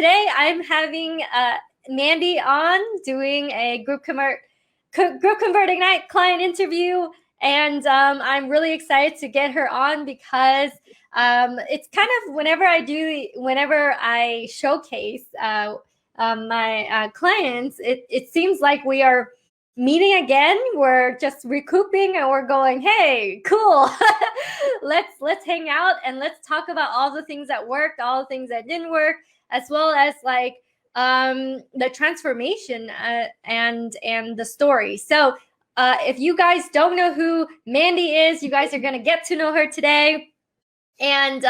today I'm having Mandy on doing a group convert Ignite client interview, and I'm really excited to get her on because it's kind of whenever I showcase my clients, it seems like we are meeting again. We're just recouping and we're going, hey, cool. let's hang out and let's talk about all the things that worked, all the things that didn't work, as well as like the transformation and the story. So if you guys don't know who Mandy is, you guys are going to get to know her today. And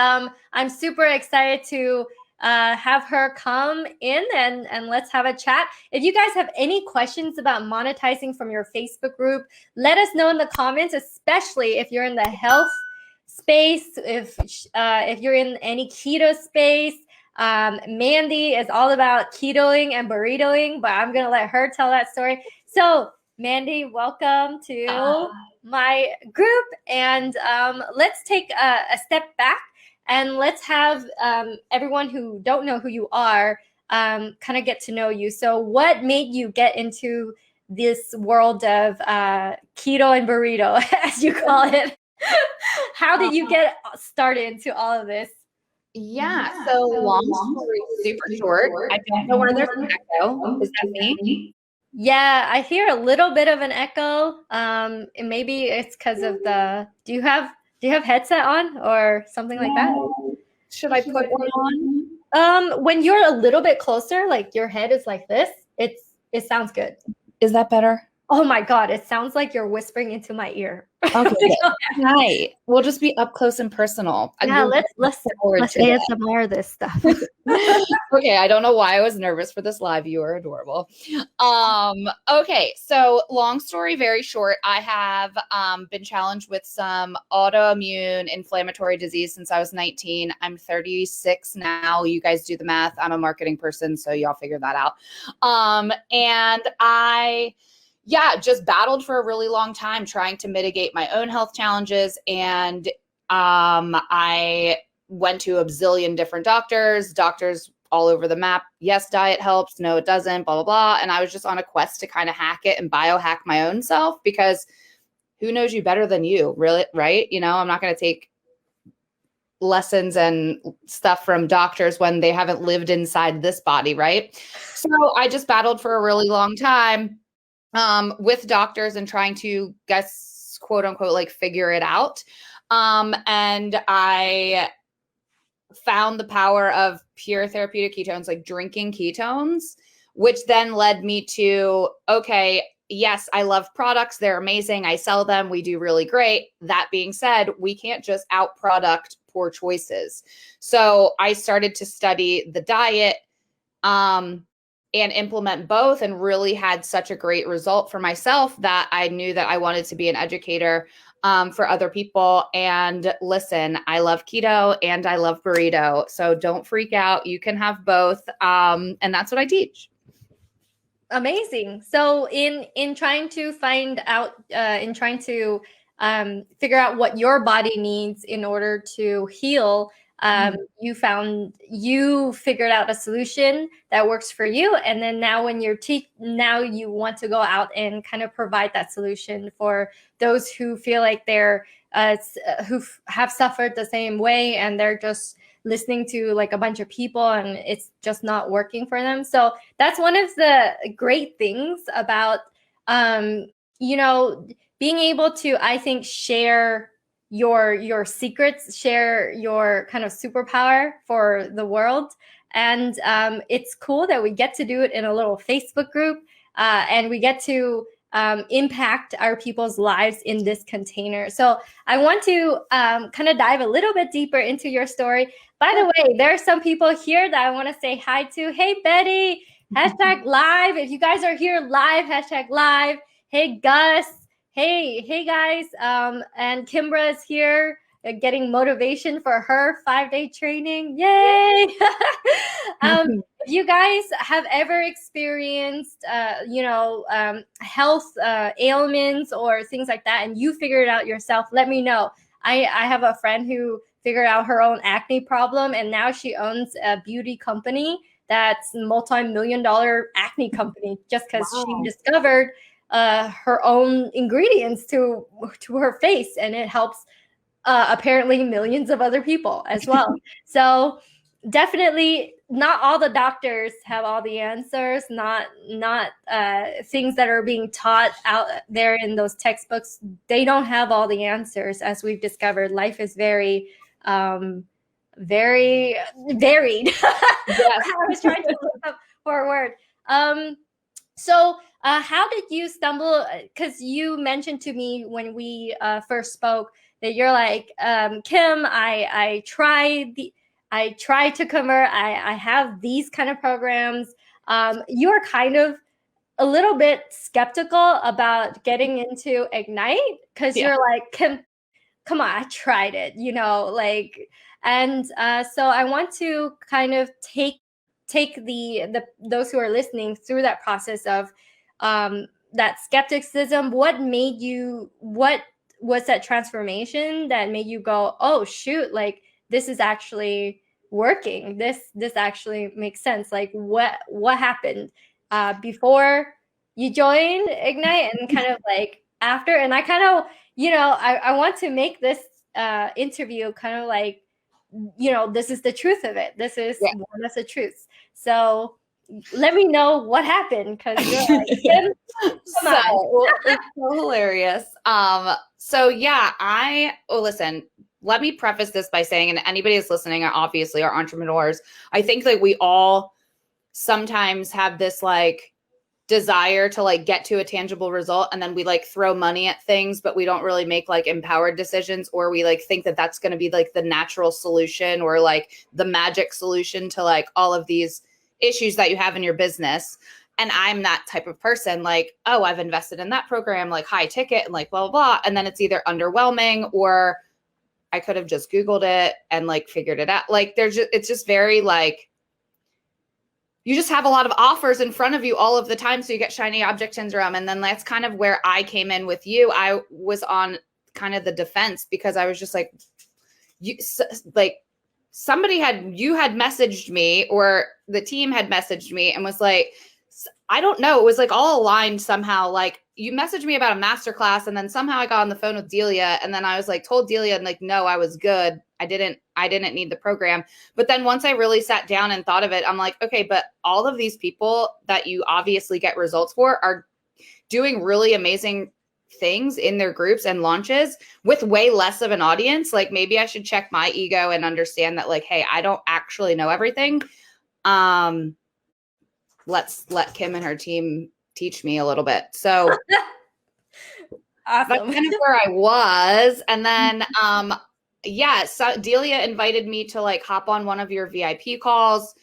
I'm super excited to have her come in and let's have a chat. If you guys have any questions about monetizing from your Facebook group, let us know in the comments, especially if you're in the health space, if you're in any keto space. Mandy is all about ketoing and burritoing, but I'm going to let her tell that story. So Mandy, welcome to my group, and let's take a step back and let's have everyone who don't know who you are kind of get to know you. So what made you get into this world of keto and burrito, as you call it? How did you get started into all of this? Yeah, so long story, super short. I don't know where there's an echo. Is that me? Yeah, I hear a little bit of an echo. And maybe it's because of the. Do you have headset on or something like that? Should I put one on? When you're a little bit closer, like your head is like this, it sounds good. Is that better? Oh my God, it sounds like you're whispering into my ear. Okay. Right. We'll just be up close and personal. Yeah, let's ASMR this stuff. Okay, I don't know why I was nervous for this live. You are adorable. Okay, so long story very short, I have been challenged with some autoimmune inflammatory disease since I was 19. I'm 36 now. You guys do the math. I'm a marketing person, so y'all figure that out. And I just battled for a really long time trying to mitigate my own health challenges. And I went to a bazillion different doctors all over the map. Yes, diet helps. No, it doesn't, blah, blah, blah. And I was just on a quest to kind of hack it and biohack my own self, because who knows you better than you, really, right? You know, I'm not going to take lessons and stuff from doctors when they haven't lived inside this body, right? So I just battled for a really long time with doctors and trying to, guess, quote unquote, like figure it out. And I found the power of pure therapeutic ketones, like drinking ketones, which then led me to, okay, yes, I love products. They're amazing. I sell them. We do really great. That being said, we can't just out product poor choices. So I started to study the diet, and implement both, and really had such a great result for myself that I knew that I wanted to be an educator for other people. And listen, I love keto and I love burrito. So don't freak out. You can have both. And that's what I teach. Amazing. So in trying to find out, in trying to figure out what your body needs in order to heal, you figured out a solution that works for you, and then now when you're now you want to go out and kind of provide that solution for those who feel like they're who have suffered the same way, and they're just listening to like a bunch of people and it's just not working for them. So that's one of the great things about you know, being able to, I think, share your secrets, share your kind of superpower for the world. And it's cool that we get to do it in a little Facebook group, and we get to impact our people's lives in this container. So I want to kind of dive a little bit deeper into your story. By the way, there are some people here that I want to say hi to. Hey, Betty, #live. If you guys are here live, #live. Hey, Gus. Hey guys, and Kimbra is here getting motivation for her 5-day training. Yay! If you guys have ever experienced, health ailments or things like that, and you figured it out yourself, let me know. I have a friend who figured out her own acne problem, and now she owns a beauty company that's multi-million-dollar acne company just because Wow. she discovered her own ingredients to her face, and it helps apparently millions of other people as well. So definitely not all the doctors have all the answers, not things that are being taught out there in those textbooks. They don't have all the answers. As we've discovered, life is very very varied. Yes. I was trying to look up for a word. So how did you stumble? Because you mentioned to me when we first spoke that you're like, Kim, I tried to convert. I have these kind of programs. You're kind of a little bit skeptical about getting into Ignite because you're like, Kim, come on, I tried it, like, and so I want to kind of take the those who are listening through that process of that skepticism. What was that transformation that made you go, oh shoot, like this is actually working, this actually makes sense? Like what happened before you joined Ignite and kind of like after? And I kind of, I want to make this interview kind of like, this is the truth of it. This is one of the truths. So let me know what happened, because you're like, it's so hilarious. So yeah, listen, let me preface this by saying, and anybody that's listening obviously are entrepreneurs. I think that we all sometimes have this like desire to like get to a tangible result, and then we like throw money at things, but we don't really make like empowered decisions, or we like think that that's going to be like the natural solution or like the magic solution to like all of these issues that you have in your business. And I'm that type of person, like, oh, I've invested in that program, like high ticket and like blah, blah, blah. And then it's either underwhelming, or I could have just Googled it and like figured it out. Like it's just very like, you just have a lot of offers in front of you all of the time. So you get shiny object syndrome. And then that's kind of where I came in with you. I was on kind of the defense because I was just like, you had messaged me, or the team had messaged me and was like, I don't know. It was like all aligned somehow. Like you messaged me about a masterclass, and then somehow I got on the phone with Delia, and then I was like, told Delia, and like, no, I was good. I didn't need the program. But then once I really sat down and thought of it, I'm like, okay, but all of these people that you obviously get results for are doing really amazing things in their groups and launches with way less of an audience. Like maybe I should check my ego and understand that like, hey, I don't actually know everything. Let's let Kim and her team teach me a little bit. So awesome. That's kind of where I was. And then, so Delia invited me to like hop on one of your VIP calls.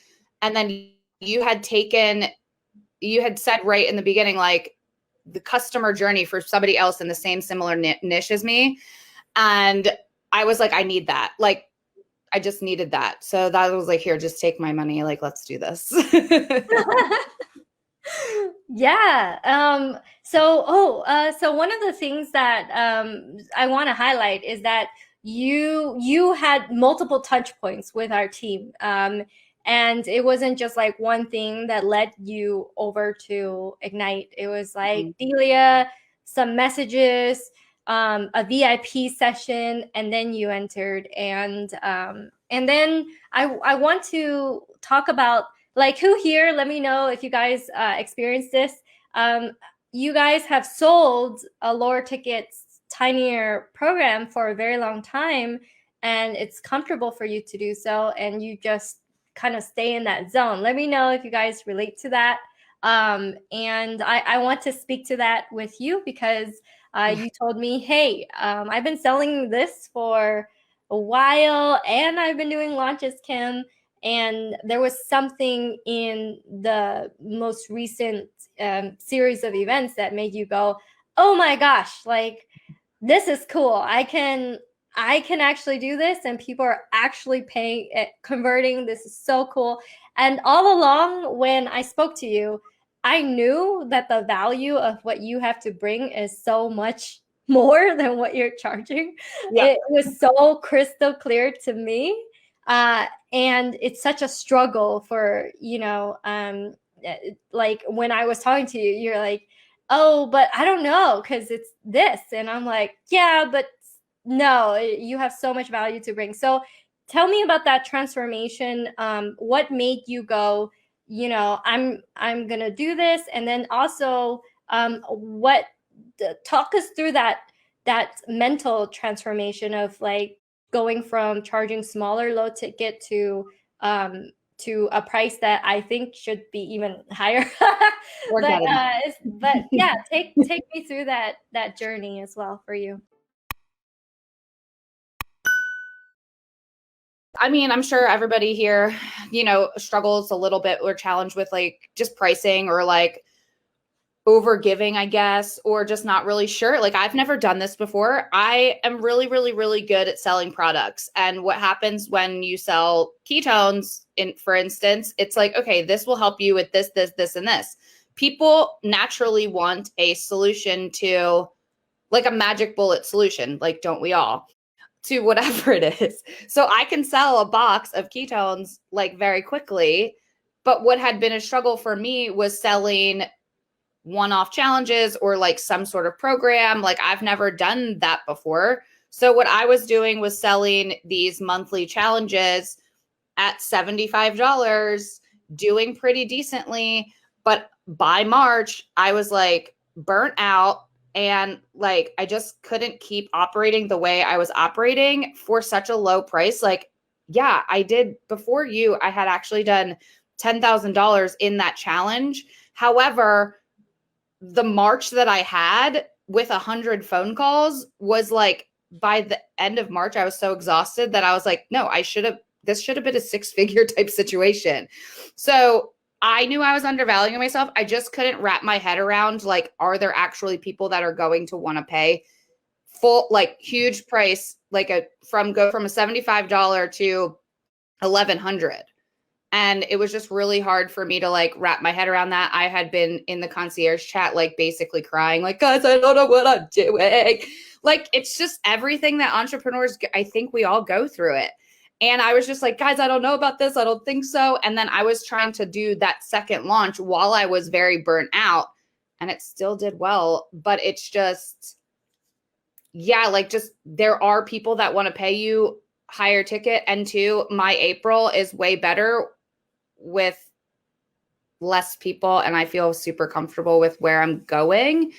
And then you had said right in the beginning, like the customer journey for somebody else in the same similar niche as me. And I was like, I need that. Like, I just needed that. So that was like, here, just take my money. Like, let's do this. Yeah. So one of the things that I want to highlight is that you had multiple touch points with our team. And it wasn't just like one thing that led you over to Ignite. It was like Delia, some messages, a VIP session, and then you entered. And then I want to talk about, like, who here, let me know if you guys experienced this. You guys have sold a lower ticket, tinier program for a very long time, and it's comfortable for you to do so, and you just kind of stay in that zone. Let me know if you guys relate to that. And I want to speak to that with you because you told me, hey, I've been selling this for a while, and I've been doing launches, Kim. And there was something in the most recent series of events that made you go, oh my gosh, like this is cool. I can actually do this, and people are actually paying it, converting. This is so cool. And all along when I spoke to you, I knew that the value of what you have to bring is so much more than what you're charging. It was so crystal clear to me. And it's such a struggle for, like when I was talking to you, you're like, oh, but I don't know, because it's this. And I'm like, yeah, but no, you have so much value to bring. So tell me about that transformation. What made you go, I'm gonna do this? And then also, what talk us through that mental transformation of like going from charging smaller low ticket to a price that I think should be even higher. But yeah, take me through that journey as well for you. I mean, I'm sure everybody here, struggles a little bit or challenged with like just pricing or like over giving, I guess, or just not really sure. Like I've never done this before. I am really, really, really good at selling products. And what happens when you sell ketones, for instance, it's like, okay, this will help you with this, this, this, and this. People naturally want a solution to like a magic bullet solution, like don't we all? To whatever it is. So I can sell a box of ketones like very quickly. But what had been a struggle for me was selling one-off challenges or like some sort of program. Like I've never done that before. So what I was doing was selling these monthly challenges at $75, doing pretty decently. But by March, I was like burnt out and like I just couldn't keep operating the way I was operating for such a low price. Like, yeah, I did before you, I had actually done $10,000 in that challenge. However, the March that I had with 100 phone calls was like by the end of March, I was so exhausted that I was like, no, this should have been a 6-figure type situation. So I knew I was undervaluing myself. I just couldn't wrap my head around like, are there actually people that are going to want to pay full, like huge price, like go from a $75 to 1,100. And it was just really hard for me to like wrap my head around that. I had been in the concierge chat, like basically crying, like, guys, I don't know what I'm doing. Like, it's just everything that entrepreneurs, I think we all go through it. And I was just like, guys, I don't know about this. I don't think so. And then I was trying to do that second launch while I was very burnt out and it still did well. But it's just, yeah, like just there are people that want to pay you higher ticket. And two, my April is way better with less people and I feel super comfortable with where I'm going.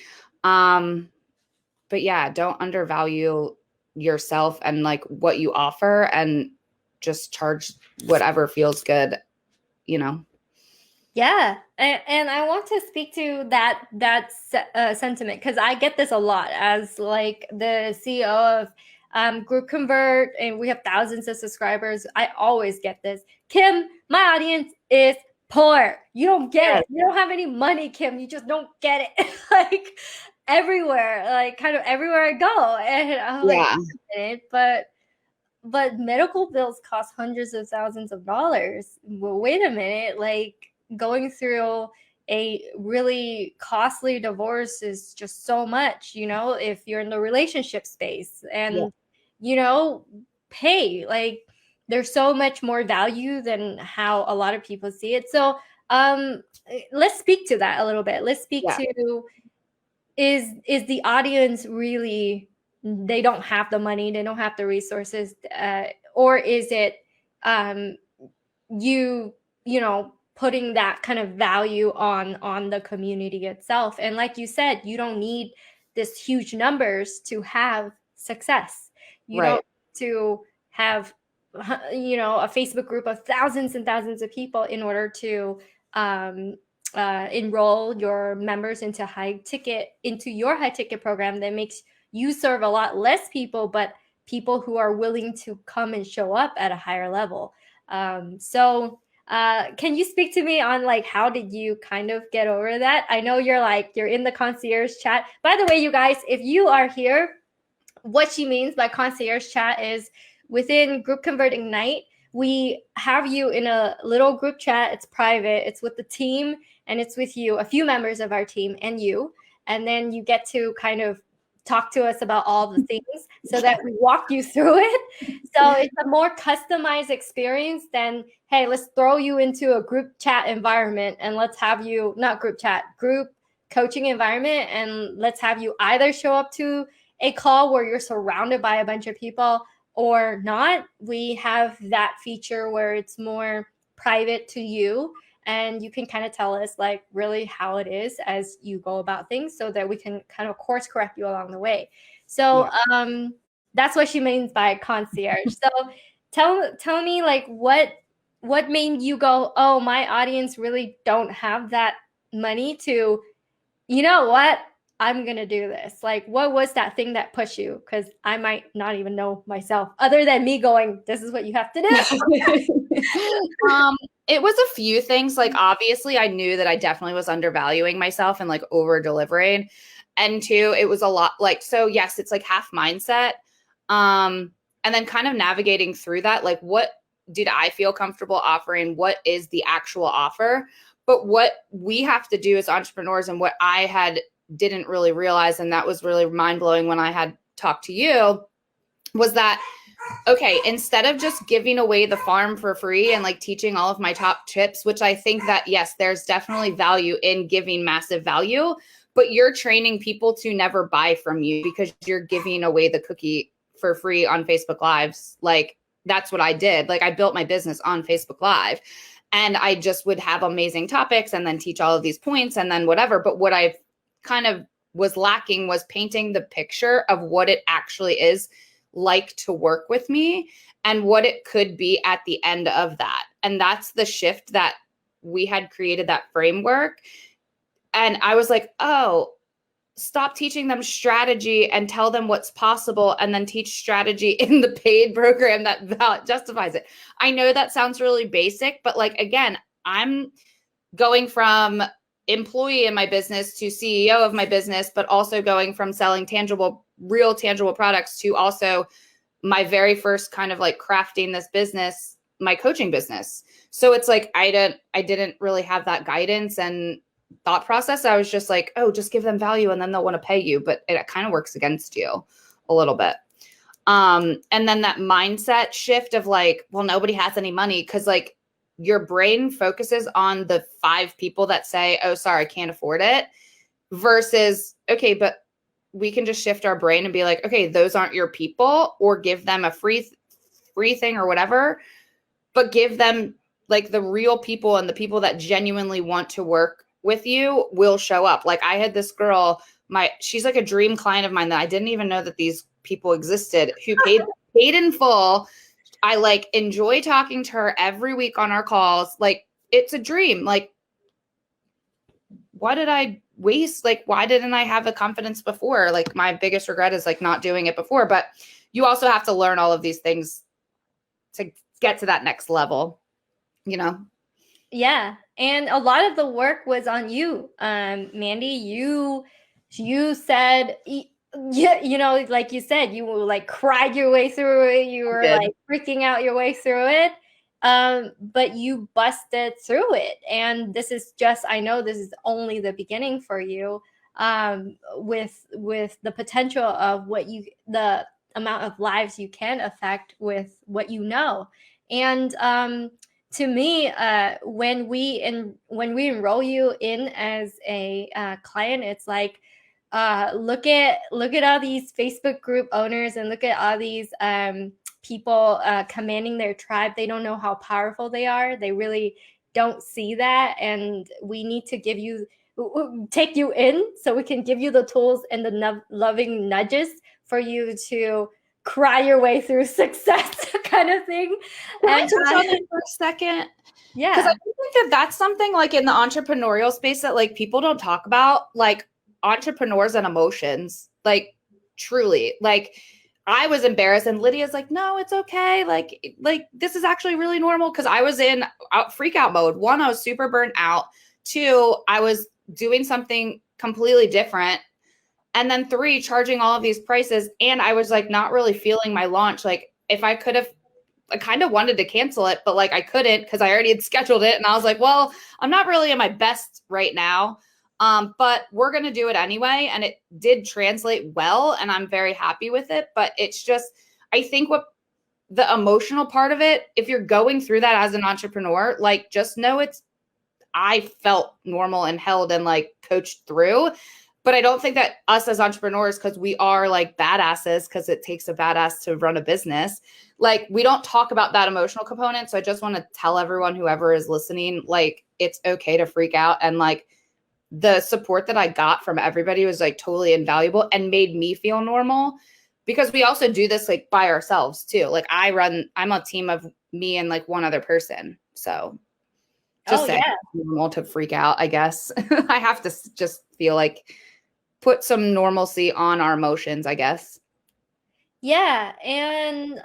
But yeah, don't undervalue yourself and like what you offer and just charge whatever feels good, Yeah, and I want to speak to that sentiment because I get this a lot as like the CEO of GroupConvert, and we have thousands of subscribers. I always get this. Kim, my audience is poor. You don't get it. You don't have any money, Kim. You just don't get it. Like everywhere, like kind of everywhere I go, and I'm like, but medical bills cost hundreds of thousands of dollars. Well, wait a minute, like going through a really costly divorce is just so much, if you're in the relationship space and, pay, like there's so much more value than how a lot of people see it. So let's speak to that a little bit. Let's speak to, is the audience really, they don't have the money, they don't have the resources, or is it you putting that kind of value on the community itself? And like you said, you don't need this huge numbers to have success. You don't to have a Facebook group of thousands and thousands of people in order to enroll your members into your high ticket program that makes you serve a lot less people, but people who are willing to come and show up at a higher level. So can you speak to me on like, how did you kind of get over that? I know you're in the concierge chat. By the way, you guys, if you are here, what she means by concierge chat is within GroupConvert Ignite, we have you in a little group chat. It's private. It's with the team and it's with you, a few members of our team and you. And then you get to kind of talk to us about all the things so that we walk you through it. So it's a more customized experience than, hey, let's throw you into a group chat environment and let's have you, not group chat, group coaching environment, and let's have you either show up to a call where you're surrounded by a bunch of people or not. We have that feature where it's more private to you, and you can kind of tell us like really how it is as you go about things so that we can kind of course correct you along the way. So that's what she means by concierge. So tell me like what made you go, oh, my audience really don't have that money to, you know what, I'm going to do this. Like, what was that thing that pushed you? Because I might not even know myself other than me going, this is what you have to do. It was a few things. Like, obviously, I knew that I definitely was undervaluing myself and like over delivering. And two, it was a lot like, so yes, it's like half mindset. And then kind of navigating through that, like, what did I feel comfortable offering? What is the actual offer? But what we have to do as entrepreneurs, and what I didn't really realize, and that was really mind-blowing when I had talked to you, was that, okay, instead of just giving away the farm for free and like teaching all of my top tips, which I think that, yes, there's definitely value in giving massive value, but you're training people to never buy from you because you're giving away the cookie for free on Facebook Lives. Like, that's what I did. Like, I built my business on Facebook Live. And I just would have amazing topics and then teach all of these points and then whatever. But what I kind of was lacking was painting the picture of what it actually is like to work with me and what it could be at the end of that. And that's the shift that we had created, that framework. And I was like, oh, stop teaching them strategy and tell them what's possible, and then teach strategy in the paid program that justifies it. I know that sounds really basic, but like, again, I'm going from employee in my business to CEO of my business, but also going from selling real tangible products to also my very first kind of like crafting this business, my coaching business. So it's like, I didn't really have that guidance and thought process. I was just like, oh, just give them value and then they'll want to pay you. But it kind of works against you a little bit. And then that mindset shift of like, well, nobody has any money, because like your brain focuses on the 5 people that say, oh, sorry, I can't afford it, versus, okay, but we can just shift our brain and be like, okay, those aren't your people, or give them a free thing or whatever, but give them like the real people, and the people that genuinely want to work with you will show up. Like, I had this girl, she's like a dream client of mine that I didn't even know that these people existed, who paid in full. I like enjoy talking to her every week on our calls. Like, it's a dream. Like, what did I waste? Like, why didn't I have the confidence before? Like, my biggest regret is like not doing it before. But you also have to learn all of these things to get to that next level, you know? Yeah. And a lot of the work was on you, Mandy. You said, yeah, you know, like you said, you like cried your way through it. You were like freaking out your way through it. But you busted through it. And this is just, I know this is only the beginning for you, with the potential of the amount of lives you can affect with what you know. And to me, when we enroll you in as a client, it's like, look at all these Facebook group owners, and look at all these people commanding their tribe. They don't know how powerful they are. They really don't see that, and we need to take you in so we can give you the tools and the loving nudges for you to cry your way through success kind of thing. Can I touch on that for a second? Yeah. Because I think that that's something like in the entrepreneurial space that like people don't talk about, like entrepreneurs and emotions. Like, truly, like, I was embarrassed, and Lydia's like, no, it's okay. Like this is actually really normal. Because I was in freak out mode. 1, I was super burnt out. 2, I was doing something completely different. And then 3, charging all of these prices. And I was like, not really feeling my launch. Like, if I could have, I kind of wanted to cancel it, but like I couldn't because I already had scheduled it. And I was like, well, I'm not really in my best right now. But we're going to do it anyway. And it did translate well, and I'm very happy with it. But it's just, I think what the emotional part of it, if you're going through that as an entrepreneur, like, just know I felt normal and held and like coached through. But I don't think that us as entrepreneurs, because we are like badasses, because it takes a badass to run a business, like, we don't talk about that emotional component. So I just want to tell everyone, whoever is listening, like, it's okay to freak out. And like, the support that I got from everybody was like totally invaluable and made me feel normal, because we also do this like by ourselves too. Like, I'm a team of me and like one other person. So just saying, yeah. it's normal to freak out, I guess. I have to just feel like put some normalcy on our emotions, I guess. Yeah, and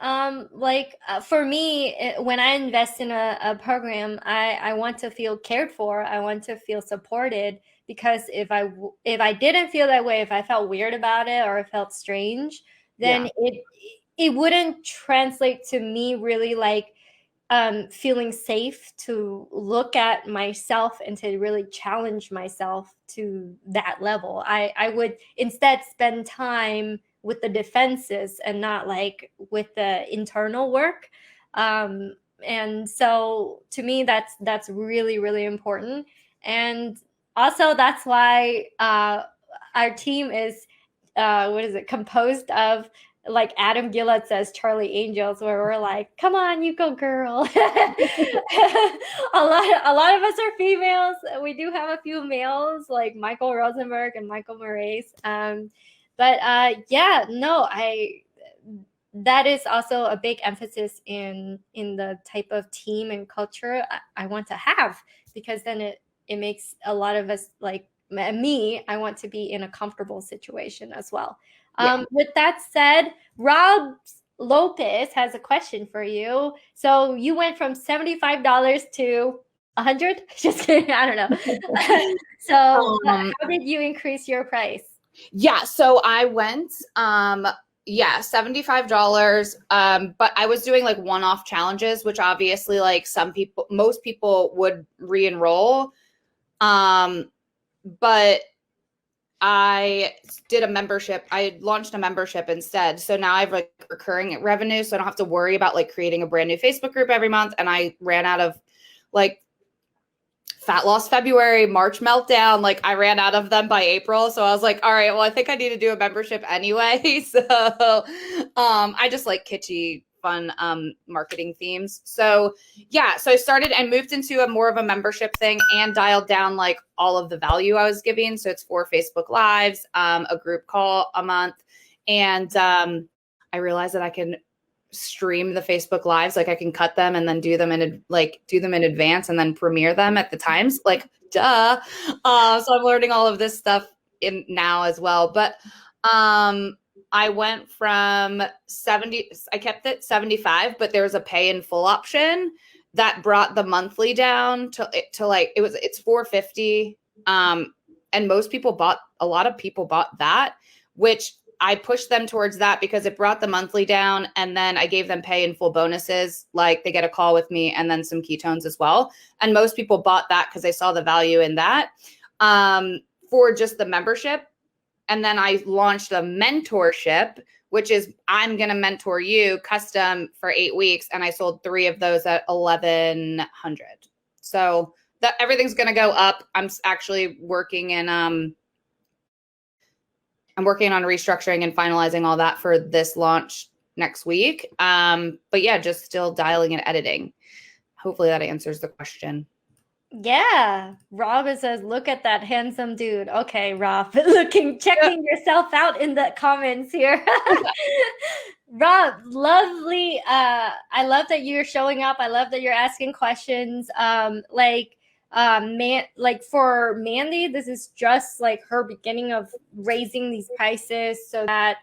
for me, when I invest in a program, I want to feel cared for. I want to feel supported, because if I didn't feel that way, if I felt weird about it or it felt strange, then it wouldn't translate to me really like feeling safe to look at myself and to really challenge myself to that level. I would instead spend time with the defenses and not like with the internal work. And so to me, that's really, really important. And also that's why our team is what is it, composed of, like Adam Gillett says, Charlie Angels, where we're like, come on, you go girl. a lot of us are females. We do have a few males like Michael Rosenberg and Michael Moraes. But yeah, no, that is also a big emphasis in the type of team and culture I want to have, because then it makes a lot of us, like me, I want to be in a comfortable situation as well. With that said, Rob Lopez has a question for you. So you went from $75 to 100? Just kidding. I don't know. So how did you increase your price? Yeah, so I went $75. But I was doing like one-off challenges, which obviously like most people would re-enroll. But I did a membership. I launched a membership instead. So now I have like recurring revenue. So I don't have to worry about like creating a brand new Facebook group every month. And I ran out of like Fat Loss February, March Meltdown. Like, I ran out of them by April. So I was like, all right, well, I think I need to do a membership anyway. So I just like kitschy, fun marketing themes. So yeah, so I started and moved into a more of a membership thing and dialed down like all of the value I was giving. So it's 4 Facebook Lives, a group call a month. And I realized that I can stream the Facebook Lives. Like, I can cut them and then do them in advance and then premiere them at the times. Like, duh. So I'm learning all of this stuff in now as well. But I went from 70, I kept it 75, but there was a pay in full option that brought the monthly down to like, it's 450. And a lot of people bought that, which I pushed them towards that because it brought the monthly down. And then I gave them pay in full bonuses. Like, they get a call with me and then some ketones as well. And most people bought that because they saw the value in that for just the membership. And then I launched a mentorship, which is I'm going to mentor you custom for 8 weeks. And I sold 3 of those at 1,100. So that everything's going to go up. I'm actually working I'm working on restructuring and finalizing all that for this launch next week. But yeah, just still dialing and editing. Hopefully that answers the question. Yeah. Rob says, look at that handsome dude. Okay, Rob, checking yourself out in the comments here. Rob, lovely. I love that you're showing up. I love that you're asking questions. Like for Mandy, this is just like her beginning of raising these prices so that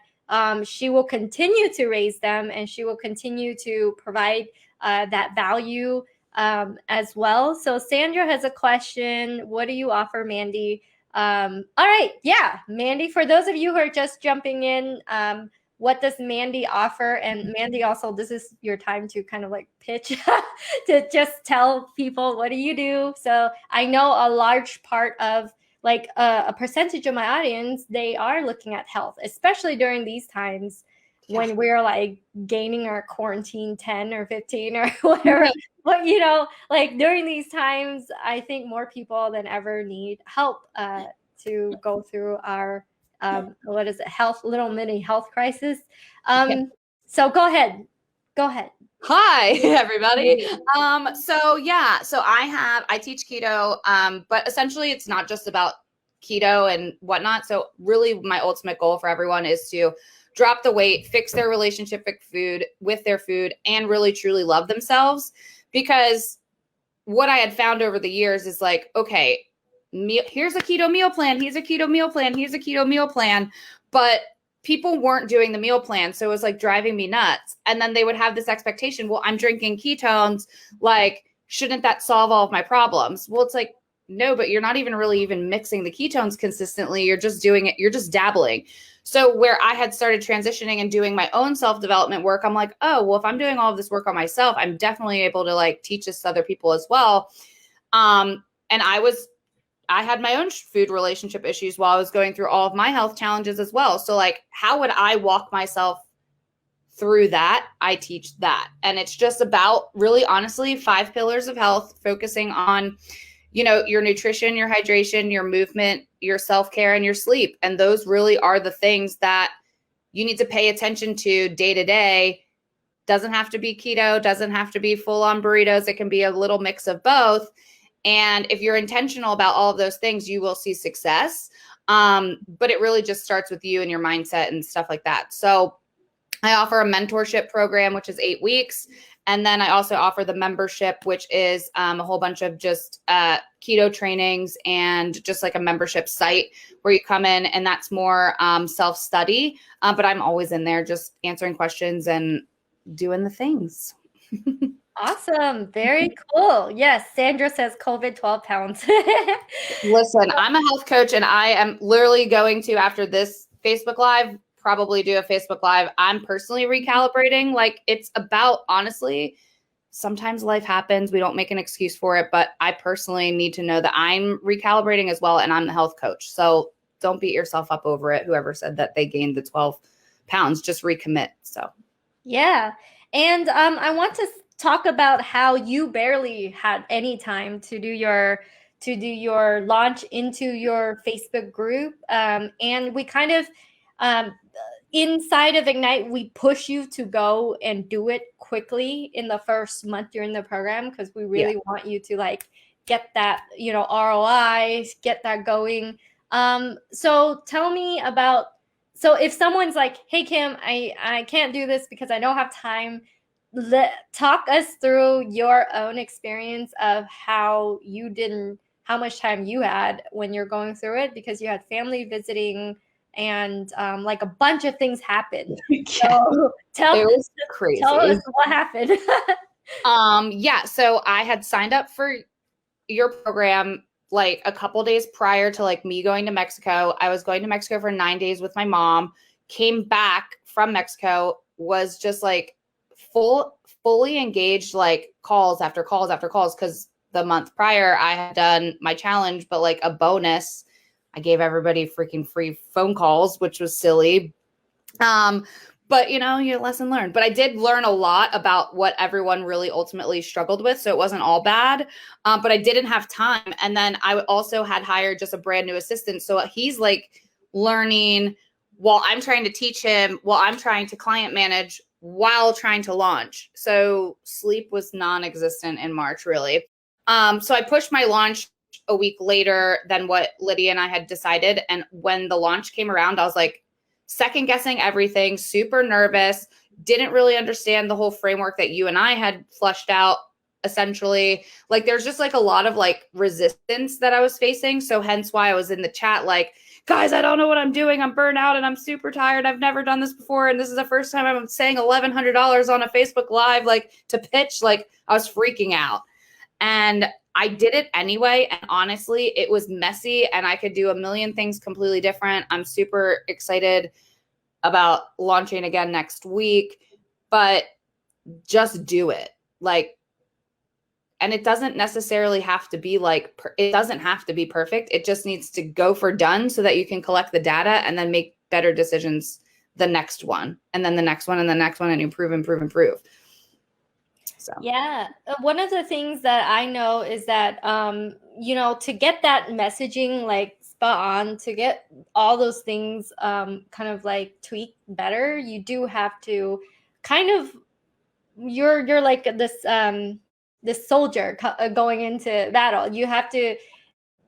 she will continue to raise them and she will continue to provide that value as well. So Sandra has a question. What do you offer, Mandy? All right. Yeah, Mandy, for those of you who are just jumping in, what does Mandy offer? And Mandy, also, this is your time to kind of like pitch to just tell people, what do you do? So I know a large part of like a percentage of my audience, they are looking at health, especially during these times when we're like gaining our quarantine 10 or 15 or whatever. But like during these times, I think more people than ever need help to go through our what is it, little mini health crisis. So go ahead. Hi, everybody. So I teach keto, but essentially it's not just about keto and whatnot. So really my ultimate goal for everyone is to drop the weight, fix their relationship with their food, and really truly love themselves. Because what I had found over the years is like, okay, here's a keto meal plan. Here's a keto meal plan. Here's a keto meal plan. But people weren't doing the meal plan. So it was like driving me nuts. And then they would have this expectation, well, I'm drinking ketones. Like, shouldn't that solve all of my problems? Well, it's like, no, but you're not even mixing the ketones consistently. You're just doing it. You're just dabbling. So where I had started transitioning and doing my own self-development work, I'm like, oh, well, if I'm doing all of this work on myself, I'm definitely able to like teach this to other people as well. And I had my own food relationship issues while I was going through all of my health challenges as well. So like, how would I walk myself through that? I teach that. And it's just about really honestly 5 pillars of health, focusing on, your nutrition, your hydration, your movement, your self-care, and your sleep. And those really are the things that you need to pay attention to day to day. Doesn't have to be keto, doesn't have to be full on burritos. It can be a little mix of both. And if you're intentional about all of those things, you will see success. But it really just starts with you and your mindset and stuff like that. So I offer a mentorship program, which is 8 weeks. And then I also offer the membership, which is a whole bunch of just keto trainings and just like a membership site where you come in, and that's more self-study. But I'm always in there just answering questions and doing the things. Awesome. Very cool. Yes. Sandra says COVID 12 pounds. Listen, I'm a health coach, and I am literally going to, after this Facebook Live, probably do a Facebook Live. I'm personally recalibrating. Like, it's about, honestly, sometimes life happens. We don't make an excuse for it, but I personally need to know that I'm recalibrating as well. And I'm the health coach. So don't beat yourself up over it. Whoever said that they gained the 12 pounds, just recommit. So, yeah. And I want to talk about how you barely had any time to do your launch into your Facebook group. And we kind of, inside of Ignite, we push you to go and do it quickly in the first month you're in the program, because we really want you to like get that, ROI, get that going. So tell me about, so if someone's like, hey, Kim, I can't do this because I don't have time, talk us through your own experience of how much time you had when you're going through it, because you had family visiting and like a bunch of things happened. So it was crazy. Tell us what happened. So I had signed up for your program like a couple days prior to like me going to Mexico. I was going to Mexico for 9 days with my mom, came back from Mexico, was just like fully engaged, like calls after calls after calls. Cause the month prior I had done my challenge, but like a bonus, I gave everybody freaking free phone calls, which was silly. But your lesson learned. But I did learn a lot about what everyone really ultimately struggled with. So it wasn't all bad. But I didn't have time. And then I also had hired just a brand new assistant. So he's like learning while I'm trying to teach him, while I'm trying to client manage, while trying to launch. So sleep was non-existent in March, really. So I pushed my launch a week later than what Lydia and I had decided. And when the launch came around, I was like second guessing everything, super nervous, didn't really understand the whole framework that you and I had flushed out. Essentially, like there's just like a lot of like resistance that I was facing. So hence why I was in the chat like, guys, I don't know what I'm doing. I'm burnt out and I'm super tired. I've never done this before. And this is the first time I'm saying $1,100 on a Facebook Live, like to pitch. Like I was freaking out. And I did it anyway. And honestly, it was messy and I could do a million things completely different. I'm super excited about launching again next week, but just do it. Like, And it doesn't necessarily have to be like, it doesn't have to be perfect. It just needs to go for done so that you can collect the data and then make better decisions the next one, and then the next one, and the next one, and improve. So yeah, one of the things that I know is that to get that messaging like spot on, to get all those things kind of like tweaked better, you do have to kind of you're like this soldier going into battle. You have to,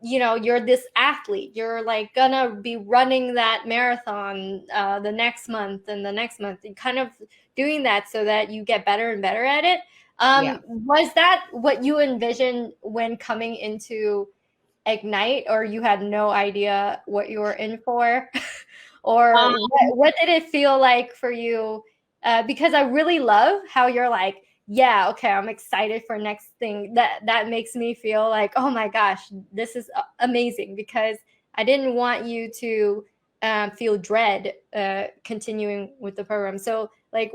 you're this athlete. You're like gonna be running that marathon the next month and the next month, and kind of doing that so that you get better and better at it. yeah. Was that what you envisioned when coming into Ignite, or you had no idea what you were in for? Or what did it feel like for you? Because I really love how you're like, yeah, okay, I'm excited for next thing. That makes me feel like, oh my gosh, this is amazing, because I didn't want you to feel dread continuing with the program. So like,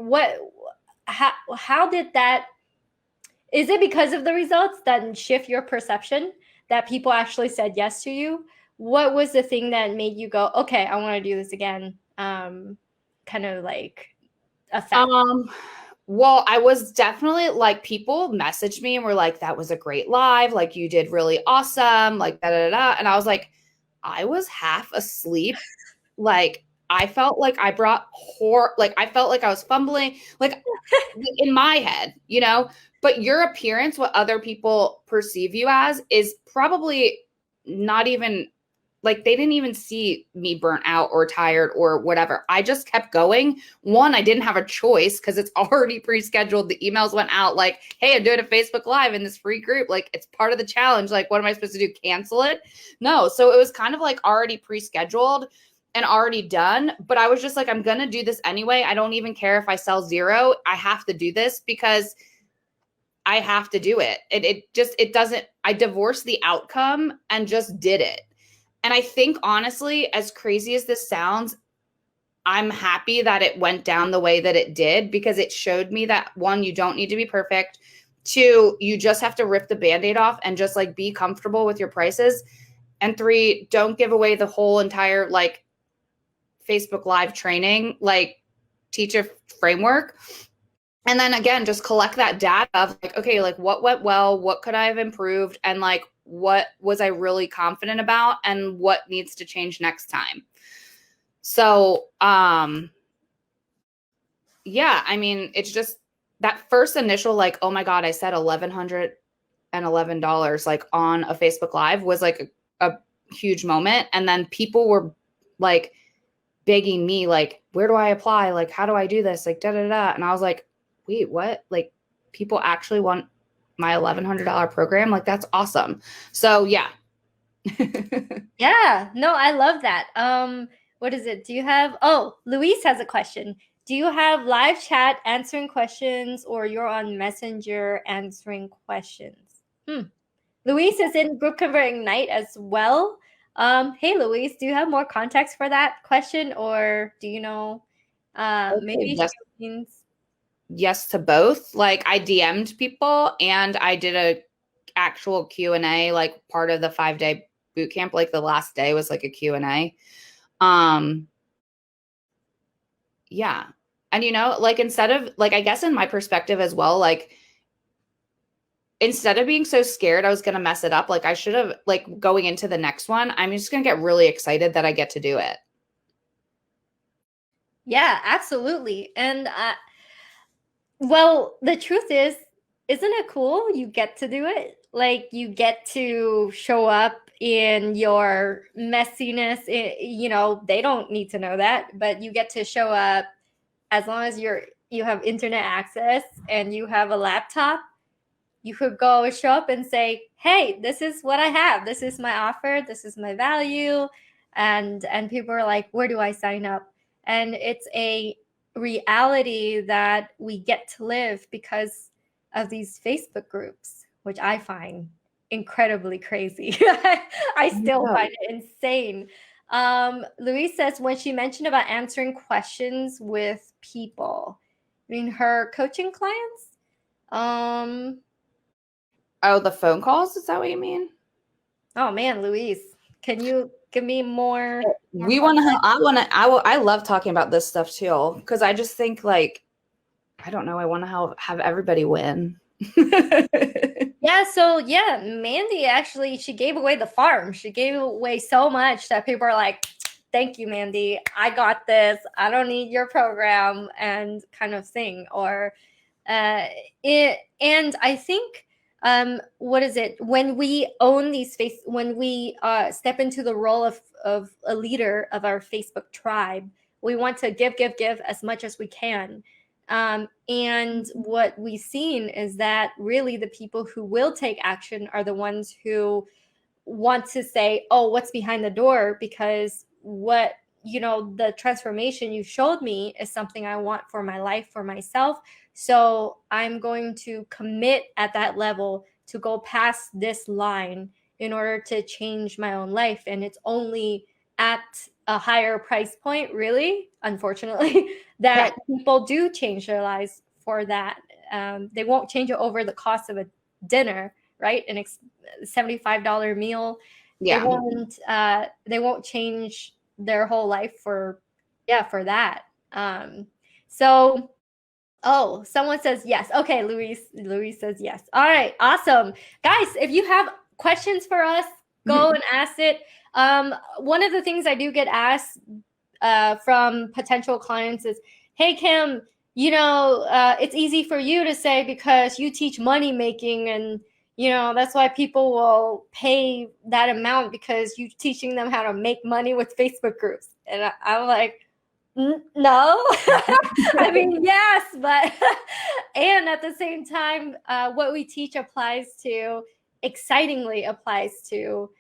how did that, is it because of the results that shift your perception that people actually said yes to you? What was the thing that made you go, okay, I want to do this again? Kind of like effect. Well, I was definitely like, people messaged me and were like, that was a great live. Like, you did really awesome. Like, da da da. And I was like, I was half asleep. Like, I felt like I brought like, I felt like I was fumbling, like in my head, but your appearance, what other people perceive you as, is probably not even like, they didn't even see me burnt out or tired or whatever. I just kept going. One, I didn't have a choice because it's already pre-scheduled. The emails went out like, hey, I'm doing a Facebook Live in this free group. Like, it's part of the challenge. Like, what am I supposed to do? Cancel it? No. So it was kind of like already pre-scheduled and already done. But I was just like, I'm going to do this anyway. I don't even care if I sell zero. I have to do this because I have to do it. It doesn't, I divorced the outcome and just did it. And I think, honestly, as crazy as this sounds, I'm happy that it went down the way that it did, because it showed me that, one, you don't need to be perfect. Two, you just have to rip the Band-Aid off and just like be comfortable with your prices. And three, don't give away the whole entire like Facebook Live training, like teach a framework. And then again, just collect that data of like, okay, like what went well, what could I have improved, and like what was I really confident about, and what needs to change next time. So, yeah, I mean, it's just that first initial like, oh my God, I said $1,111 like on a Facebook Live was like a huge moment. And then people were like begging me, like, where do I apply? Like, how do I do this? Like, da da da. And I was like, wait, what? Like, people actually want my $1,100 program? Like, that's awesome. So yeah. Yeah, no, I love that. What is it? Do you have, Luis has a question. Do you have live chat answering questions, or you're on Messenger answering questions? Luis is in GroupConvert Ignite as well. Hey, Luis, do you have more context for that question, or do you know, maybe Yes. she means... Yes to both. Like, I DM'd people and I did a actual Q&A, like part of the 5-day boot camp. Like, the last day was like a Q&A. Yeah. And like, instead of like, I guess in my perspective as well, like, instead of being so scared I was going to mess it up, like I should have, like, going into the next one, I'm just going to get really excited that I get to do it. Yeah, absolutely. And well, the truth is, isn't it cool? You get to do it. Like, you get to show up in your messiness. They don't need to know that, but you get to show up as long as you have internet access and you have a laptop. You could go show up and say, hey, this is what I have. This is my offer. This is my value. And people are like, where do I sign up? And it's a reality that we get to live because of these Facebook groups, which I find incredibly crazy. I still find it insane. Louise says, when she mentioned about answering questions with people, I mean, her coaching clients, Oh, the phone calls? Is that what you mean? Oh man, Louise, can you give me more? We want to, I love talking about this stuff too. Because I just think like, I don't know, I want to have everybody win. Yeah, so yeah, Mandy actually, she gave away the farm. She gave away so much that people are like, thank you, Mandy. I got this. I don't need your program and kind of thing. Or and I think what is it? When we own these when we step into the role of a leader of our Facebook tribe, we want to give as much as we can. And what we've seen is that really the people who will take action are the ones who want to say, oh, what's behind the door? Because what, the transformation you showed me is something I want for my life, for myself. So I'm going to commit at that level to go past this line in order to change my own life. And it's only at a higher price point, really, unfortunately, that people do change their lives for that. They won't change it over the cost of a dinner, right? An $75 meal. Yeah. They won't change their whole life for that. So oh, someone says yes. Okay, Louise says yes. All right, awesome. Guys, if you have questions for us, go and ask it. One of the things I do get asked from potential clients is, hey, Kim, it's easy for you to say because you teach money making, and that's why people will pay that amount because you're teaching them how to make money with Facebook groups. And I'm like, no. I mean, yes, but and at the same time, what we teach excitingly applies to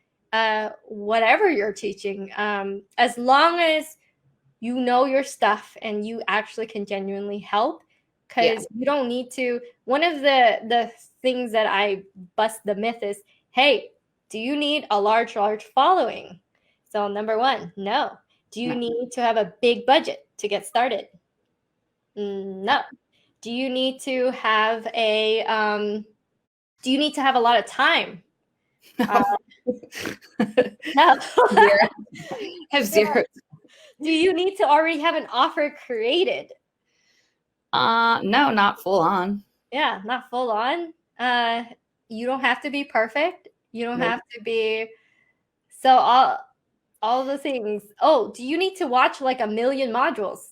whatever you're teaching, as long as you know your stuff and you actually can genuinely help. Because you don't need to. One of the things that I bust the myth is, hey, do you need a large following? So number one, no. Do you need to have a big budget to get started? No. Do you need to have a lot of time? No. No. Zero. Have zero. Do you need to already have an offer created? No, not full on. Yeah, not full on. You don't have to be perfect. You don't have to be. So all the things. Oh, do you need to watch like 1 million modules?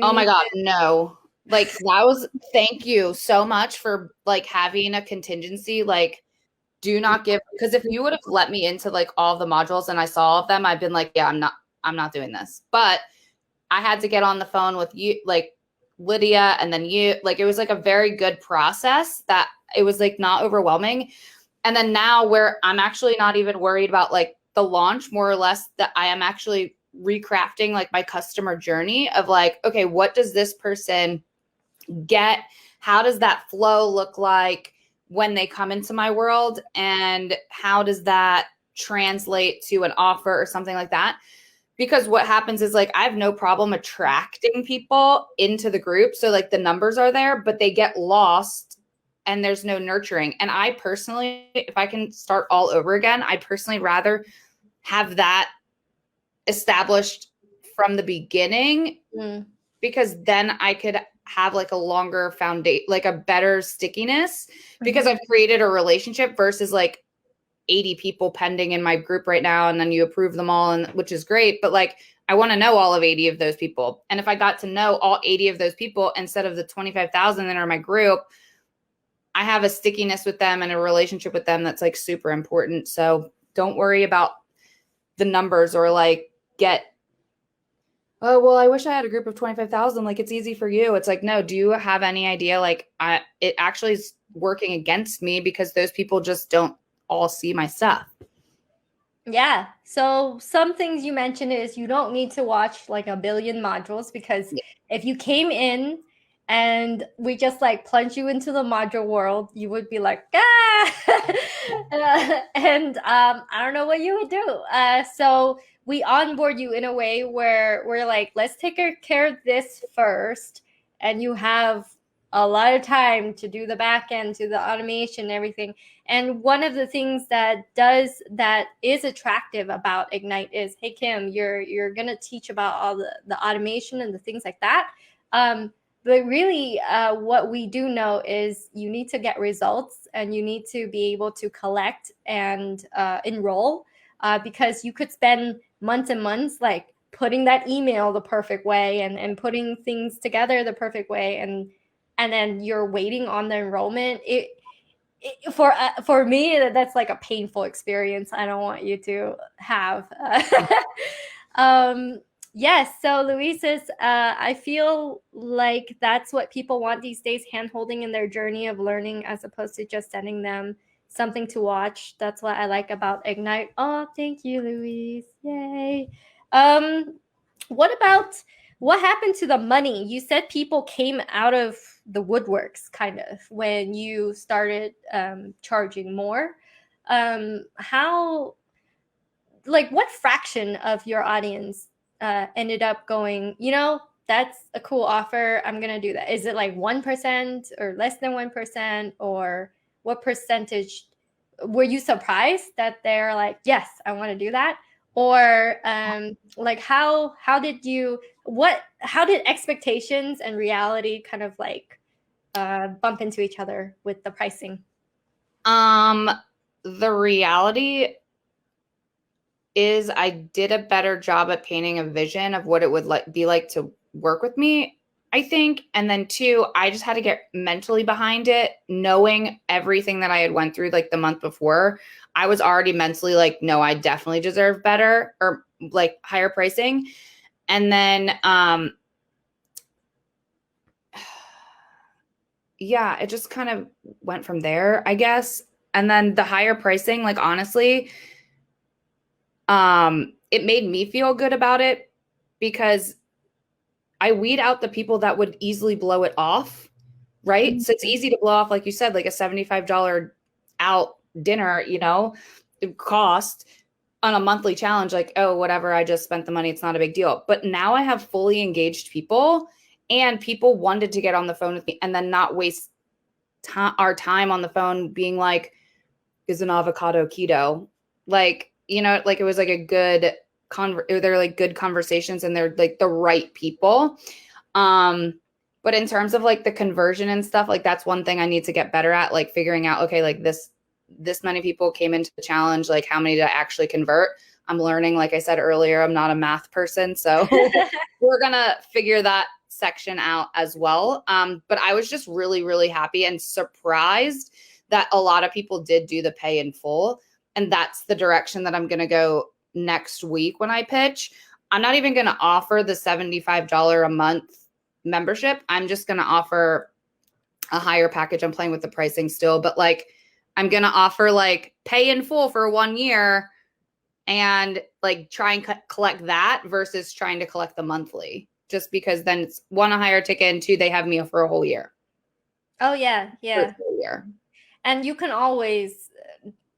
Oh my God, no. Like thank you so much for like having a contingency. Like, do not give, because if you would have let me into like all the modules and I saw all of them, I've been like, yeah, I'm not doing this. But I had to get on the phone with you, like Lydia, and then you, like, it was like a very good process that it was like not overwhelming. And then now where I'm actually not even worried about like the launch, more or less, that I am actually recrafting like my customer journey of like, okay, what does this person get? How does that flow look like when they come into my world? And how does that translate to an offer or something like that? Because what happens is like I have no problem attracting people into the group. So like the numbers are there, but they get lost and there's no nurturing. And I personally, if I can start all over again, I personally rather have that established from the beginning, because then I could have like a longer foundation, like a better stickiness, because I've created a relationship versus like 80 people pending in my group right now, and then you approve them all, and which is great, but like I want to know all of 80 of those people. And if I got to know all 80 of those people instead of the 25,000 that are in my group, I have a stickiness with them and a relationship with them that's like super important. So don't worry about the numbers or like oh, well, I wish I had a group of 25,000. Like, it's easy for you. It's like, no, do you have any idea? Like, it actually is working against me because those people just don't all see my stuff. Yeah. So some things you mentioned is you don't need to watch like 1 billion modules, because if you came in and we just like plunge you into the module world, you would be like, and I don't know what you would do. So we onboard you in a way where we're like, let's take care of this first, and you have a lot of time to do the back end, to the automation and everything. And one of the things that is attractive about Ignite is, hey Kim, you're gonna teach about all the automation and the things like that. But really, what we do know is you need to get results, and you need to be able to collect and enroll, because you could spend months and months like putting that email the perfect way and putting things together the perfect way, and then you're waiting on the enrollment. For me, that's like a painful experience. I don't want you to have. Yes, so Louise says, I feel like that's what people want these days, hand-holding in their journey of learning, as opposed to just sending them something to watch. That's what I like about Ignite. Oh, thank you, Louise. Yay. What happened to the money? You said people came out of the woodworks kind of when you started charging more. How, like, what fraction of your audience ended up going, that's a cool offer, I'm gonna do that? Is it like 1% or less than 1%, or what percentage? Were you surprised that they're like, yes, I want to do that? Or like how did expectations and reality kind of like bump into each other with the pricing? The reality is I did a better job at painting a vision of what it would be like to work with me, I think. And then 2, I just had to get mentally behind it, knowing everything that I had went through like the month before. I was already mentally like, no, I definitely deserve better, or like higher pricing. And then yeah, it just kind of went from there, I guess. And then the higher pricing, like honestly, it made me feel good about it, because I weed out the people that would easily blow it off, right? Mm-hmm. So it's easy to blow off, like you said, like a $75 out dinner, cost on a monthly challenge, like, oh, whatever, I just spent the money, it's not a big deal. But now I have fully engaged people, and people wanted to get on the phone with me and then not waste our time on the phone being like, is an avocado keto? Like, like it was like a good they're like good conversations, and they're like the right people. But in terms of like the conversion and stuff, like that's one thing I need to get better at, like figuring out, okay, like this many people came into the challenge, like how many did I actually convert? I'm learning, like I said earlier, I'm not a math person, so we're gonna figure that section out as well. But I was just really, really happy and surprised that a lot of people did do the pay in full. And that's the direction that I'm going to go next week when I pitch. I'm not even going to offer the $75 a month membership. I'm just going to offer a higher package. I'm playing with the pricing still, but like I'm going to offer like pay in full for 1 year and like try and collect that versus trying to collect the monthly, just because then it's 1, a higher ticket, and 2, they have me for a whole year. Oh yeah. Yeah. For a whole year. And you can always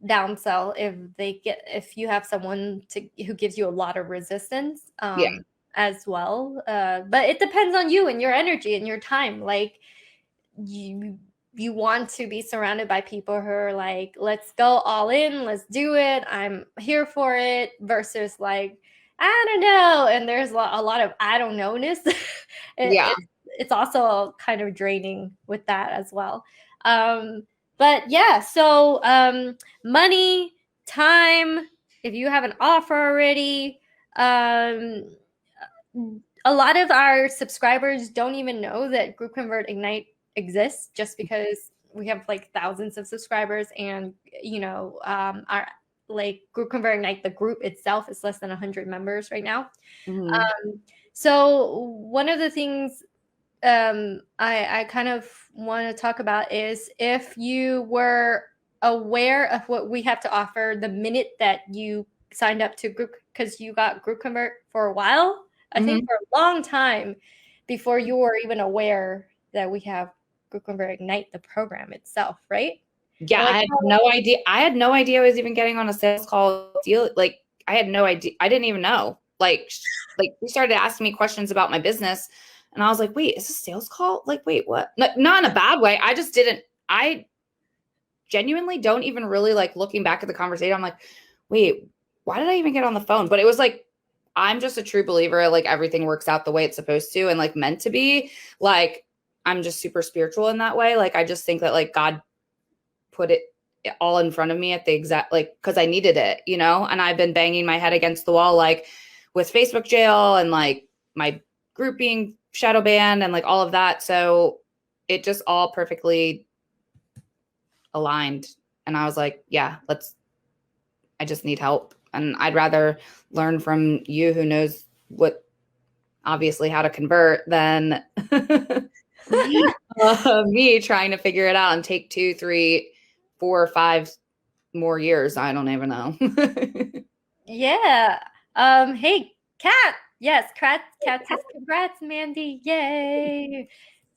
downsell if you have someone who gives you a lot of resistance as well. But it depends on you and your energy and your time. Like you want to be surrounded by people who are like, let's go all in, let's do it, I'm here for it, versus like, I don't know. And there's a lot of I don't know-ness. It's also kind of draining with that as well. But yeah, so money, time, if you have an offer already, a lot of our subscribers don't even know that GroupConvert Ignite exists, just because we have like thousands of subscribers, and our like GroupConvert Ignite, the group itself, is less than 100 members right now. Mm-hmm. So one of the things I kind of want to talk about is, if you were aware of what we have to offer the minute that you signed up to group, because you got GroupConvert for a while, I think for a long time before you were even aware that we have GroupConvert Ignite, the program itself, right? Yeah, like, I had no idea. I had no idea I was even getting on a sales call deal. Like, I had no idea. I didn't even know. Like you started asking me questions about my business, And I was like, wait, is this a sales call? Like, wait, what? Not in a bad way. I genuinely don't even really like looking back at the conversation. I'm like, wait, why did I even get on the phone? But it was like, I'm just a true believer. Like everything works out the way it's supposed to and like meant to be. Like I'm just super spiritual in that way. Like I just think that like God put it all in front of me at the exact, like, cause I needed it, you know? And I've been banging my head against the wall, like with Facebook jail and like my group being shadow banned and like all of that. So it just all perfectly aligned. And I was like, yeah, I just need help. And I'd rather learn from you who knows what, obviously how to convert than me trying to figure it out and take 2, 3, 4, 5 more years. I don't even know. Yeah. Hey, Kat. Yes, Kat says congrats, Mandy. Yay.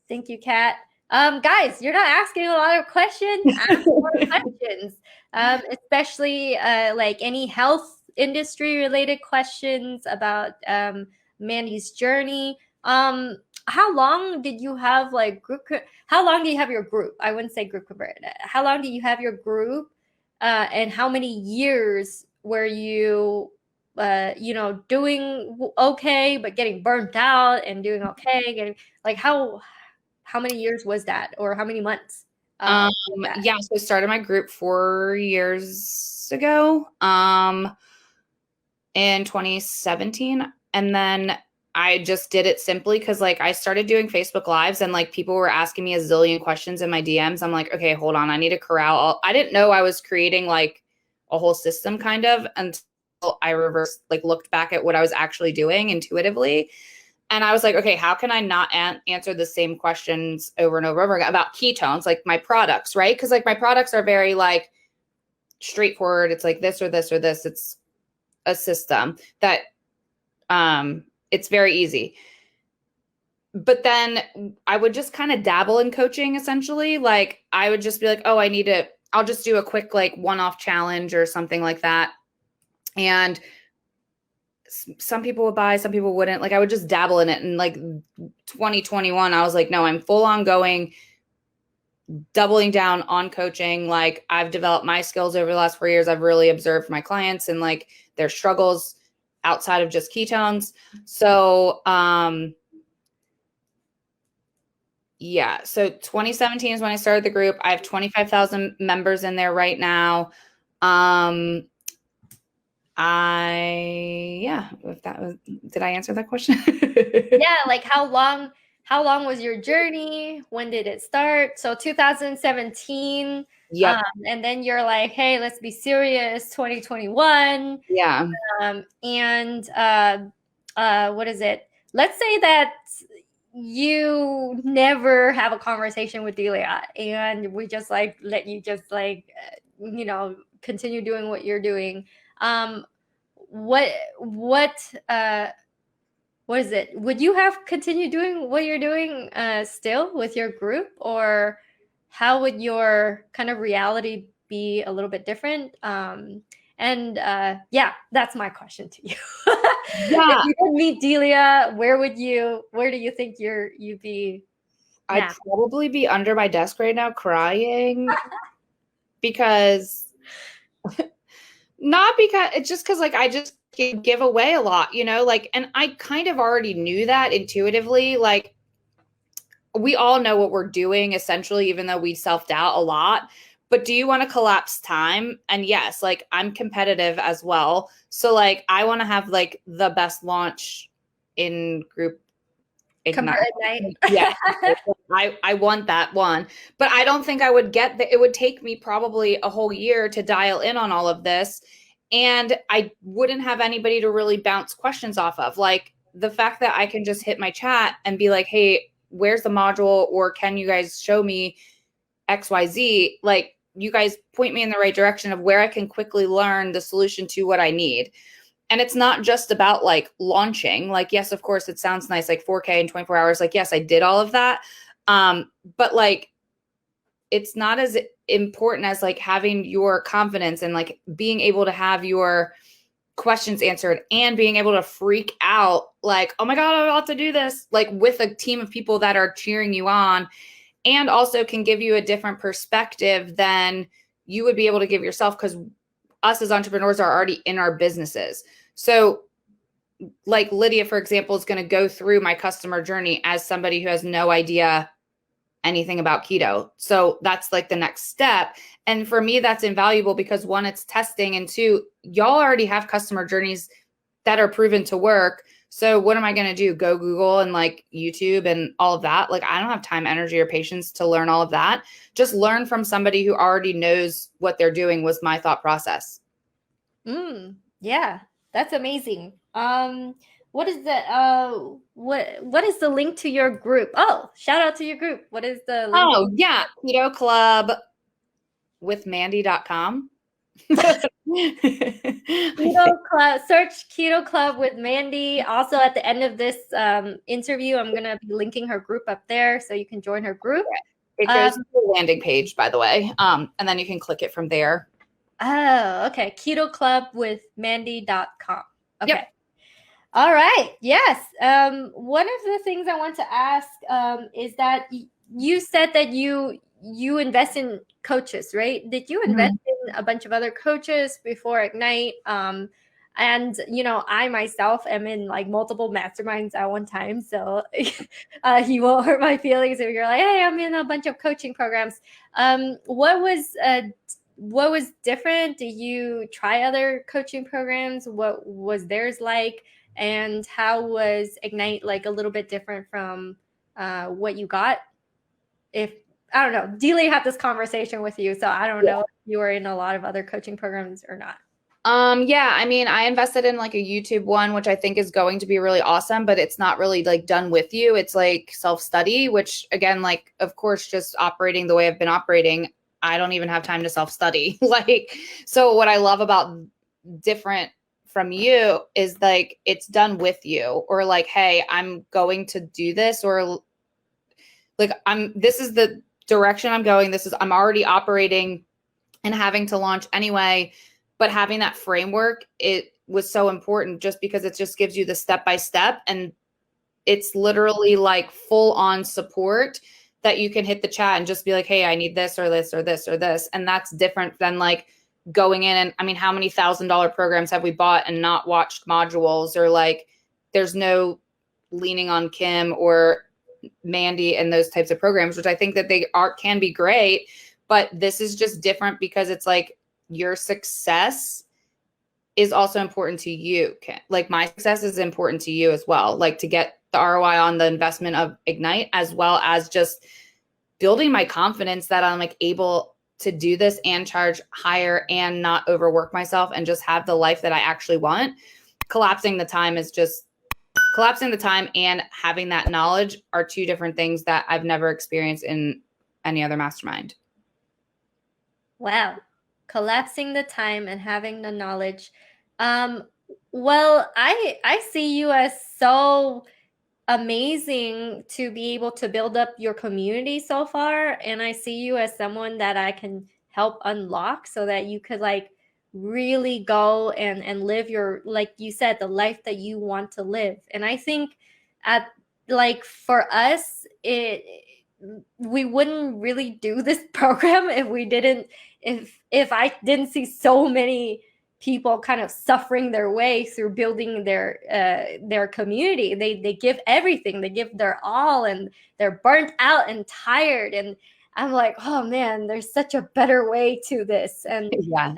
Thank you, Kat. Guys, you're not asking a lot of questions. Ask more questions. Especially like any health industry related questions about Mandy's journey. How long did you have like how long do you have your group? I wouldn't say GroupConvert. How long do you have your group? And how many years were you doing okay but getting burnt out and doing okay, getting like how many years was that, or how many months? Yeah, so I started my group 4 years ago, in 2017, and then I just did it simply because like I started doing Facebook Lives and like people were asking me a zillion questions in my DMs. I'm like, okay, hold on, I need to corral all. I didn't know I was creating like a whole system kind of until I reversed, like looked back at what I was actually doing intuitively. And I was like, okay, how can I not answer the same questions over and over and over again about ketones, like my products, right? Because like my products are very like straightforward. It's like this or this or this. It's a system that it's very easy. But then I would just kind of dabble in coaching essentially. Like I would just be like, oh, I'll just do a quick like one-off challenge or something like that. And some people would buy, some people wouldn't. Like I would just dabble in it. And like 2021, I was like, no, I'm full on going, doubling down on coaching. Like I've developed my skills over the last 4 years. I've really observed my clients and like their struggles outside of just ketones. So, yeah. So 2017 is when I started the group. I have 25,000 members in there right now. If that was, did I answer that question? Yeah, like how long was your journey? When did it start? So 2017. Yep. And then you're like, hey, let's be serious, 2021. Yeah. And what is it? Let's say that you never have a conversation with Delia and we just like let you just like continue doing what you're doing. What is it? Would you have continued doing what you're doing still with your group, or how would your kind of reality be a little bit different? Yeah, that's my question to you. Yeah. If you could meet Delia, where do you think you'd be now? I'd probably be under my desk right now crying because not because it's just because like I just give away a lot, like, and I kind of already knew that intuitively. Like we all know what we're doing essentially, even though we self-doubt a lot. But do you want to collapse time? And yes, like I'm competitive as well. So like I want to have like the best launch in group Ignite. Yeah. I want that one. But I don't think I would get it would take me probably a whole year to dial in on all of this. And I wouldn't have anybody to really bounce questions off of. Like the fact that I can just hit my chat and be like, hey, where's the module? Or can you guys show me XYZ? Like you guys point me in the right direction of where I can quickly learn the solution to what I need. And it's not just about like launching. Like, yes, of course, it sounds nice, like 4K in 24 hours. Like, yes, I did all of that. But like, it's not as important as like having your confidence and like being able to have your questions answered and being able to freak out like, oh my God, I'm about to do this, like with a team of people that are cheering you on, and also can give you a different perspective than you would be able to give yourself, because us as entrepreneurs are already in our businesses. So like Lydia, for example, is going to go through my customer journey as somebody who has no idea anything about keto. So that's like the next step. And for me, that's invaluable because one, it's testing, and two, y'all already have customer journeys that are proven to work. So what am I going to do? Go Google and like YouTube and all of that? Like, I don't have time, energy, or patience to learn all of that. Just learn from somebody who already knows what they're doing was my thought process. Yeah, that's amazing. What is the what is the link to your group? Oh, shout out to your group. What is the link? Oh, yeah. Keto Club with Mandy.com. Keto Club, search Keto Club with Mandy. Also, at the end of this interview, I'm going to be linking her group up there so you can join her group. It goes to the landing page, by the way, and then you can click it from there. Oh, okay. Keto Club with Mandy.com. Okay. Yep. All right. Yes. One of the things I want to ask is that you said that you invest in coaches, right? Did you invest in a bunch of other coaches before Ignite? And I myself am in like multiple masterminds at one time, so you won't hurt my feelings if you're like, hey, I'm in a bunch of coaching programs. What was different? Did you try other coaching programs? What was theirs like? And how was Ignite like a little bit different from what you got? If I don't know, Dealey had this conversation with you, so I don't know if you were in a lot of other coaching programs or not. Yeah, I mean, I invested in like a YouTube one, which I think is going to be really awesome, but it's not really like done with you. It's like self-study, which again, like, of course, just operating the way I've been operating, I don't even have time to self-study. Like, so what I love about different from you is like, it's done with you, or like, hey, I'm going to do this, or like, this is the direction I'm going. I'm already operating and having to launch anyway. But having that framework, it was so important just because it just gives you the step-by-step, and it's literally like full on support that you can hit the chat and just be like, hey, I need this or this or this or this. And that's different than like going in and, I mean, how many $1,000 programs have we bought and not watched modules, or like there's no leaning on Kim or Mandy and those types of programs, which I think that can be great, but this is just different because it's like your success is also important to you. Like my success is important to you as well, like to get the ROI on the investment of Ignite, as well as just building my confidence that I'm like able to do this and charge higher and not overwork myself and just have the life that I actually want. Collapsing the time and having that knowledge are two different things that I've never experienced in any other mastermind. Wow. Collapsing the time and having the knowledge. Well, I see you as so amazing to be able to build up your community so far, and I see you as someone that I can help unlock so that you could like really go and live your, like you said, the life that you want to live. And I think at like for us, we wouldn't really do this program if I didn't see so many people kind of suffering their way through building their community. They give everything, they give their all, and they're burnt out and tired. And I'm like, oh man, there's such a better way to this. And yeah,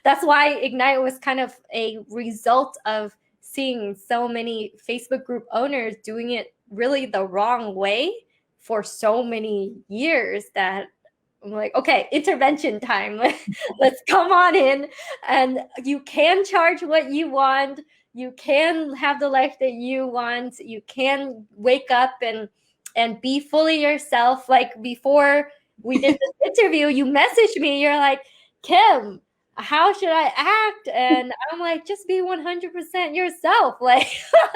that's why Ignite was kind of a result of seeing so many Facebook group owners doing it really the wrong way for so many years that I'm like, okay, intervention time. Let's come on in. And you can charge what you want. You can have the life that you want. You can wake up and be fully yourself. Like before we did this interview, you messaged me. You're like, Kim, how should I act? And I'm like, just be 100% yourself. Like,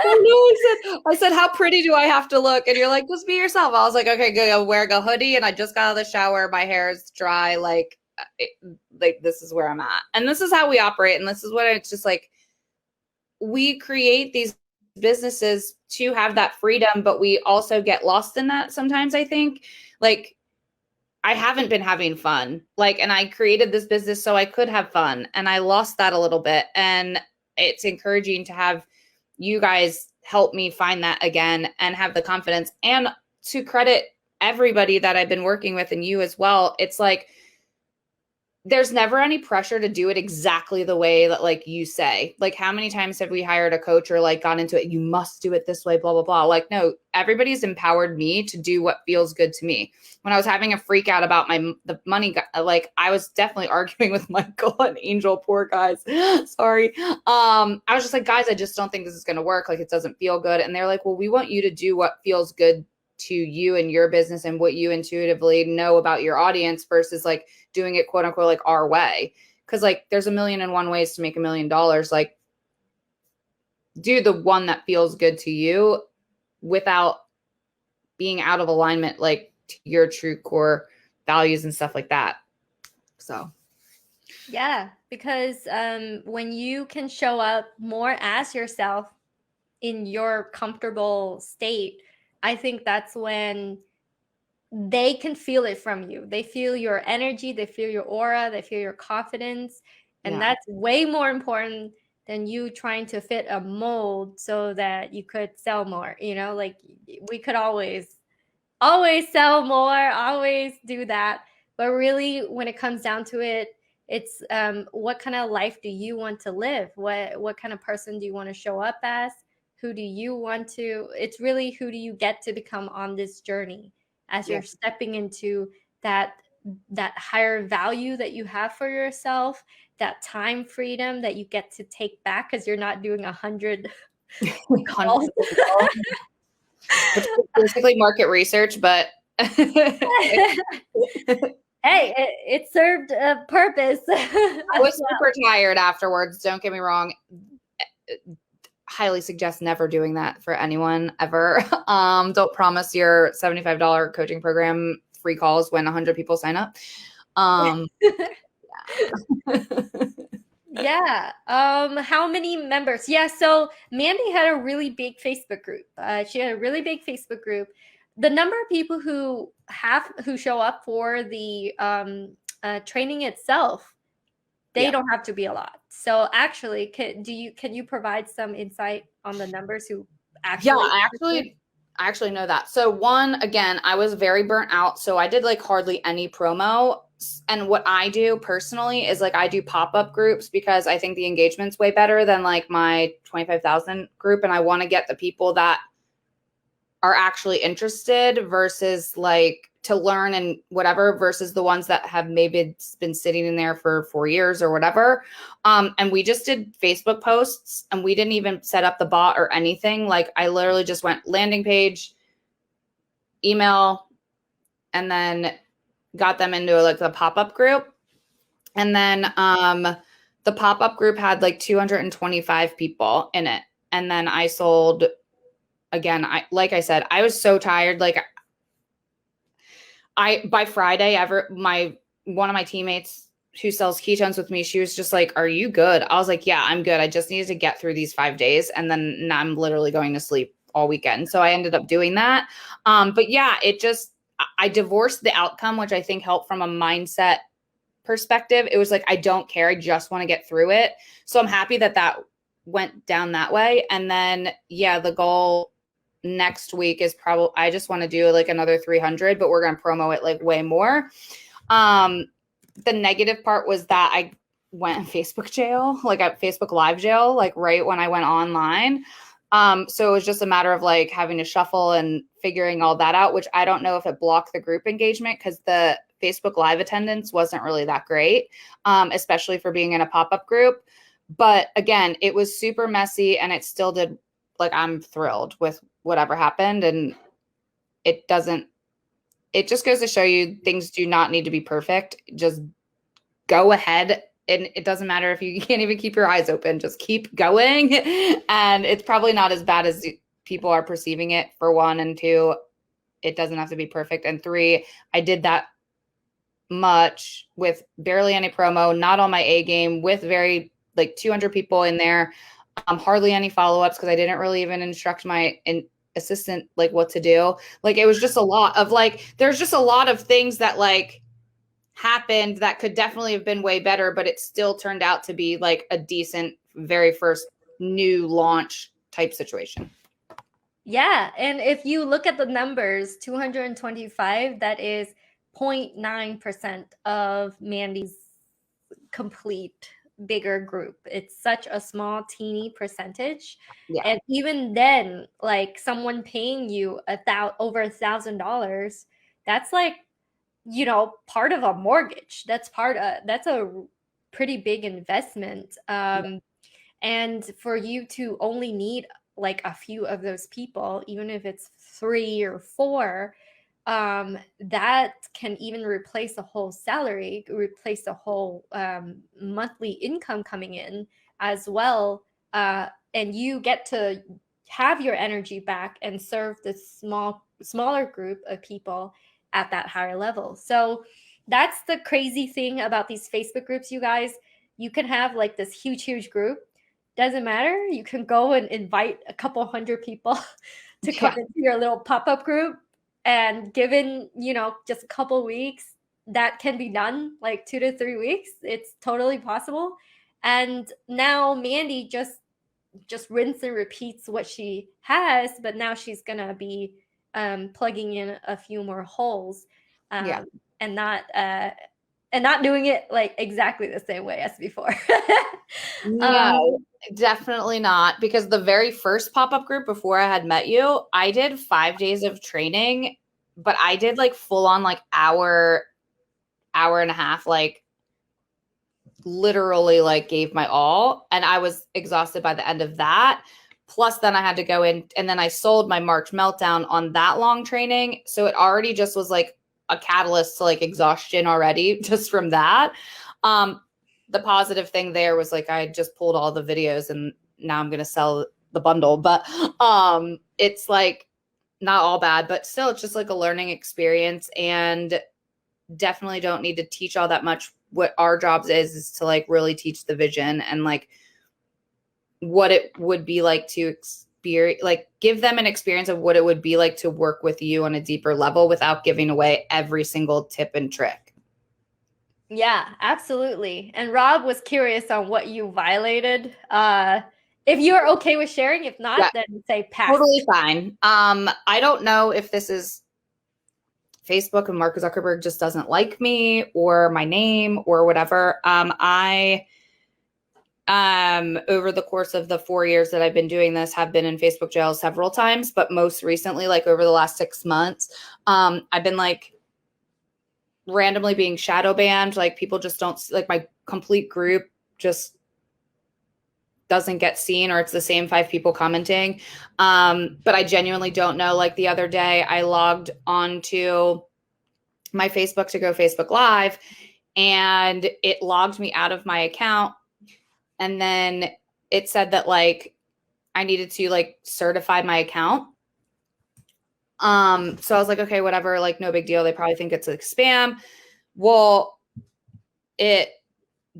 I said, how pretty do I have to look? And you're like, just be yourself. I was like, okay, good. I'm wearing a hoodie and I just got out of the shower. My hair is dry. Like this is where I'm at. And this is how we operate. And this is what it's just like, we create these businesses to have that freedom, but we also get lost in that sometimes. I think, like, I haven't been having fun, like, and I created this business so I could have fun, and I lost that a little bit. And it's encouraging to have you guys help me find that again and have the confidence, and to credit everybody that I've been working with and you as well. It's like, there's never any pressure to do it exactly the way that, like, you say. Like, how many times have we hired a coach or like gone into it, you must do it this way, blah, blah, blah. Like, no, everybody's empowered me to do what feels good to me. When I was having a freak out about the money, like, I was definitely arguing with Michael and Angel, poor guys. Sorry. I was just like, guys, I just don't think this is going to work. Like, it doesn't feel good. And they're like, well, we want you to do what feels good to you and your business and what you intuitively know about your audience versus like doing it quote unquote like our way. Cause like there's 1,000,001 ways to make $1 million. Like, do the one that feels good to you without being out of alignment, like to your true core values and stuff like that. So yeah, because when you can show up more as yourself in your comfortable state, I think that's when they can feel it from you. They feel your energy, they feel your aura, they feel your confidence. And that's way more important than you trying to fit a mold so that you could sell more. You know, like, we could always sell more, always do that. But really, when it comes down to it, it's what kind of life do you want to live? What kind of person do you want to show up as? Who do you want to? It's really, who do you get to become on this journey as you're stepping into that higher value that you have for yourself, that time freedom that you get to take back because you're not doing 100 calls. Which is basically market research, but hey, it served a purpose. I was super tired afterwards. Don't get me wrong. Highly suggest never doing that for anyone ever. Don't promise your $75 coaching program free calls when 100 people sign up. Yeah. How many members? Yeah. So Mandy had a really big Facebook group. She had a really big Facebook group. The number of people who show up for the training itself, they don't have to be a lot. So actually, can you provide some insight on the numbers who actually? Yeah, I actually know that. So one, again, I was very burnt out. So I did like hardly any promo. And what I do personally is like I do pop-up groups because I think the engagement's way better than like my 25,000 group. And I want to get the people that are actually interested versus like to learn and whatever versus the ones that have maybe been sitting in there for 4 years or whatever. And we just did Facebook posts and we didn't even set up the bot or anything. Like I literally just went landing page, email, and then got them into like the pop-up group. And then the pop-up group had like 225 people in it. And then I sold, again, like I said, I was so tired. Like by Friday, one of my teammates who sells ketones with me, she was just like, "Are you good?" I was like, "Yeah, I'm good. I just needed to get through these 5 days. And then I'm literally going to sleep all weekend." So I ended up doing that. But yeah, I divorced the outcome, which I think helped from a mindset perspective. It was like, I don't care. I just want to get through it. So I'm happy that went down that way. And then, yeah, the goal next week is probably, I just want to do like another 300, but we're going to promo it like way more. The negative part was that I went in Facebook jail, like at Facebook live jail, like right when I went online. So it was just a matter of like having to shuffle and figuring all that out, which I don't know if it blocked the group engagement because the Facebook live attendance wasn't really that great, especially for being in a pop-up group. But again, it was super messy and it still did, like, I'm thrilled with whatever happened. And it just goes to show you things do not need to be perfect. Just go ahead. And it doesn't matter if you can't even keep your eyes open, just keep going. And it's probably not as bad as people are perceiving it, for one. And two, it doesn't have to be perfect. And three, I did that much with barely any promo, not on my A game, with very like 200 people in there. hardly any follow-ups because I didn't really even instruct my assistant like what to do. Like it was just a lot of like, there's just a lot of things that like happened that could definitely have been way better, but it still turned out to be like a decent, very first new launch type situation. Yeah. And if you look at the numbers, 225, that is 0.9% of Mandy's complete bigger group. It's such a small, teeny percentage. Yeah. And even then, like someone paying you over $1,000, that's like, you know, part of a mortgage. That's a pretty big investment. And for you to only need like a few of those people, even if it's 3 or 4, that can even replace the whole salary, replace the whole monthly income coming in as well. And you get to have your energy back and serve this smaller group of people at that higher level. So that's the crazy thing about these Facebook groups, you guys. You can have like this huge group. Doesn't matter. You can go and invite a couple hundred people to come into your little pop-up group. And given, you know, just a couple weeks, that can be done, like 2 to 3 weeks. It's totally possible. And now Mandy just rinse and repeats what she has, but now she's gonna be plugging in a few more holes, and not doing it like exactly the same way as before. No, definitely not. Because the very first pop-up group before I had met you, I did 5 days of training, but I did like full on like hour and a half, like literally like gave my all. And I was exhausted by the end of that. Plus then I had to go in and then I sold my March meltdown on that long training. So it already just was like a catalyst to like exhaustion already just from that. The positive thing there was like I just pulled all the videos and now I'm going to sell the bundle, but it's like not all bad, but still it's just like a learning experience, and definitely don't need to teach all that much. What our jobs is to like really teach the vision and like what it would be like to experience, like give them an experience of what it would be like to work with you on a deeper level without giving away every single tip and trick. Yeah, absolutely. And Rob was curious on what you violated. If you're okay with sharing, if not, then say pass. Totally fine. I don't know if this is Facebook and Mark Zuckerberg just doesn't like me or my name or whatever. I over the course of the 4 years that I've been doing this, have been in Facebook jail several times, but most recently, like over the last 6 months, I've been like randomly being shadow banned. Like people just don't, like my complete group just doesn't get seen, or it's the same 5 people commenting. But I genuinely don't know. Like the other day I logged onto my Facebook to go Facebook Live and it logged me out of my account. And then it said that like I needed to like certify my account. So I was like, okay, whatever, like no big deal. They probably think it's like spam. Well, it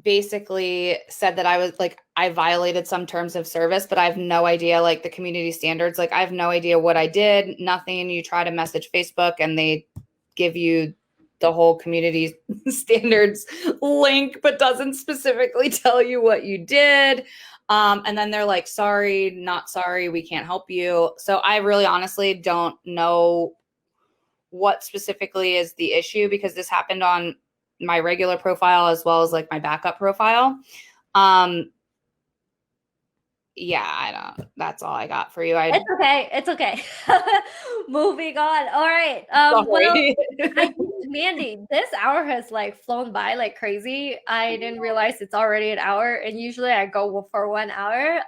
basically said that I was like, I violated some terms of service, but I have no idea, like the community standards, like I have no idea what I did, nothing. You try to message Facebook and they give you the whole community standards link, but doesn't specifically tell you what you did. And then they're like, sorry, not sorry, we can't help you. So I really honestly don't know what specifically is the issue, because this happened on my regular profile as well as like my backup profile. Yeah, I don't, that's all I got for you. It's okay. It's okay. Moving on. All right. Well, Mandy, this hour has like flown by like crazy. I didn't realize it's already an hour, and usually I go for 1 hour.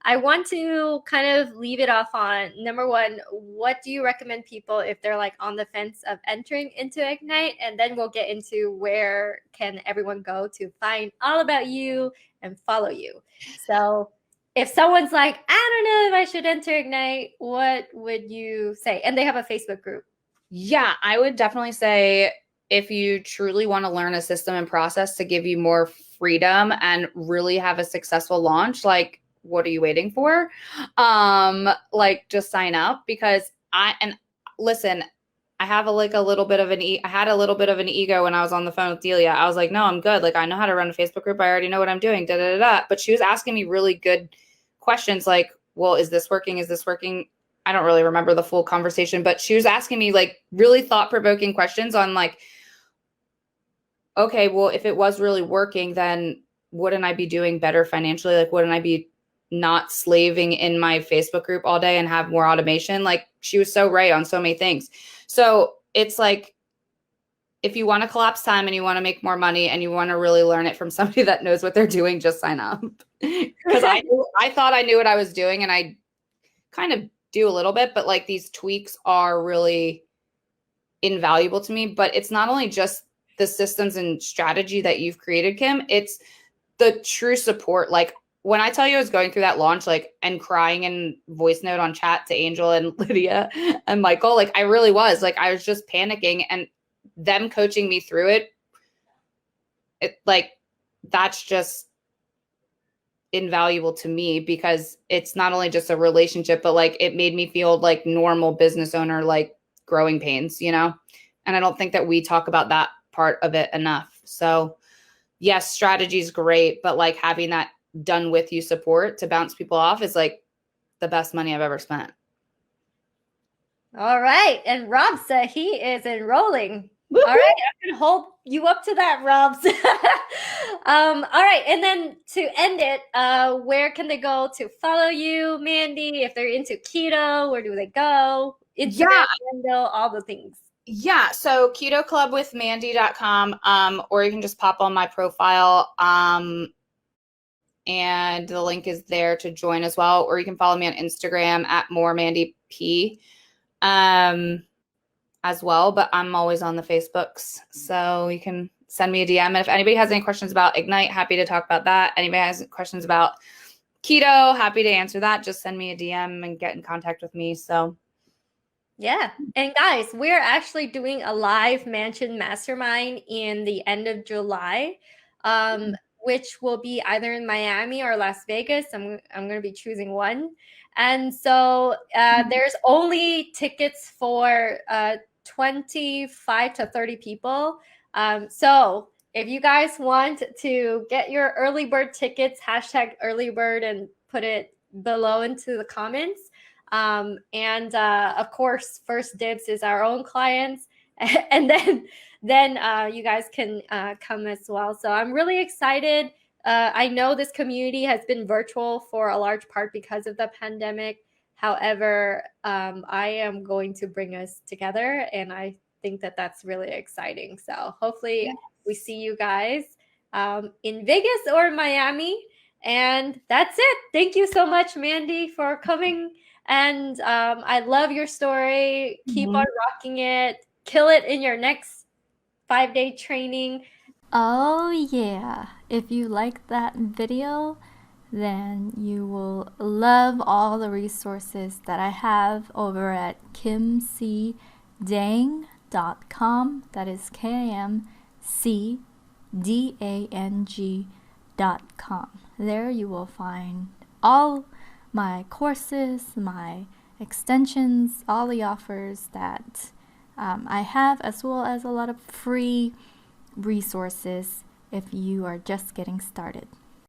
I want to kind of leave it off on number one. What do you recommend people if they're like on the fence of entering into Ignite? And then we'll get into where can everyone go to find all about you and follow you. So if someone's like, I don't know if I should enter Ignite, what would you say? And they have a Facebook group. Yeah, I would definitely say if you truly want to learn a system and process to give you more freedom and really have a successful launch, like what are you waiting for? Like just sign up because listen, I have a little bit of I had a little bit of an ego when I was on the phone with Delia. I was like, no, I'm good. Like I know how to run a Facebook group. I already know what I'm doing. Da da da da. But she was asking me really good questions like, well, is this working? Is this working? I don't really remember the full conversation, but she was asking me like really thought-provoking questions on like, okay, well, if it was really working, then wouldn't I be doing better financially? Like, wouldn't I be not slaving in my Facebook group all day and have more automation? Like, she was so right on so many things. So it's like, if you want to collapse time and you want to make more money and you want to really learn it from somebody that knows what they're doing, just sign up. Because I thought I knew what I was doing, and I kind of do a little bit, but like these tweaks are really invaluable to me. But it's not only just the systems and strategy that you've created, Kim, it's the true support. Like when I tell you I was going through that launch, like, and crying in voice note on chat to Angel and Lydia and Michael, like I really was, like, I was just panicking, and them coaching me through it, like, that's just invaluable to me because it's not only just a relationship, but like it made me feel like normal business owner, like growing pains, you know? And I don't think that we talk about that part of it enough. So yes, strategy is great, but like having that done with you support to bounce people off is like the best money I've ever spent. All right. And Rob said he is enrolling. Woo-hoo! All right. I can hold you up to that, Robs. All right. And then to end it, where can they go to follow you, Mandy? If they're into keto, where do they go? Instagram handle, all the things. Yeah. So ketoclubwithmandy.com, or you can just pop on my profile. And the link is there to join as well. Or you can follow me on Instagram at moremandyp. As well, but I'm always on the Facebooks, so you can send me a DM. And if anybody has any questions about Ignite, happy to talk about that. Anybody has questions about keto, happy to answer that. Just send me a DM and get in contact with me. So yeah. And guys, we're actually doing a live mansion mastermind in the end of July, which will be either in Miami or Las Vegas. I'm going to be choosing one. And so there's only tickets for 25 to 30 people. So if you guys want to get your early bird tickets, hashtag early bird and put it below into the comments. And of course, first dibs is our own clients. And then you guys can come as well. So I'm really excited. I know this community has been virtual for a large part because of the pandemic. However, I am going to bring us together, and I think that that's really exciting. So hopefully we see you guys in Vegas or Miami. And that's it. Thank you so much, Mandy, for coming. And I love your story. Keep on rocking it. Kill it in your next 5-day training. Oh yeah, if you like that video, then you will love all the resources that I have over at kimcdang.com. That is KIMCDANG.com. There you will find all my courses, my extensions, all the offers that I have, as well as a lot of free resources if you are just getting started.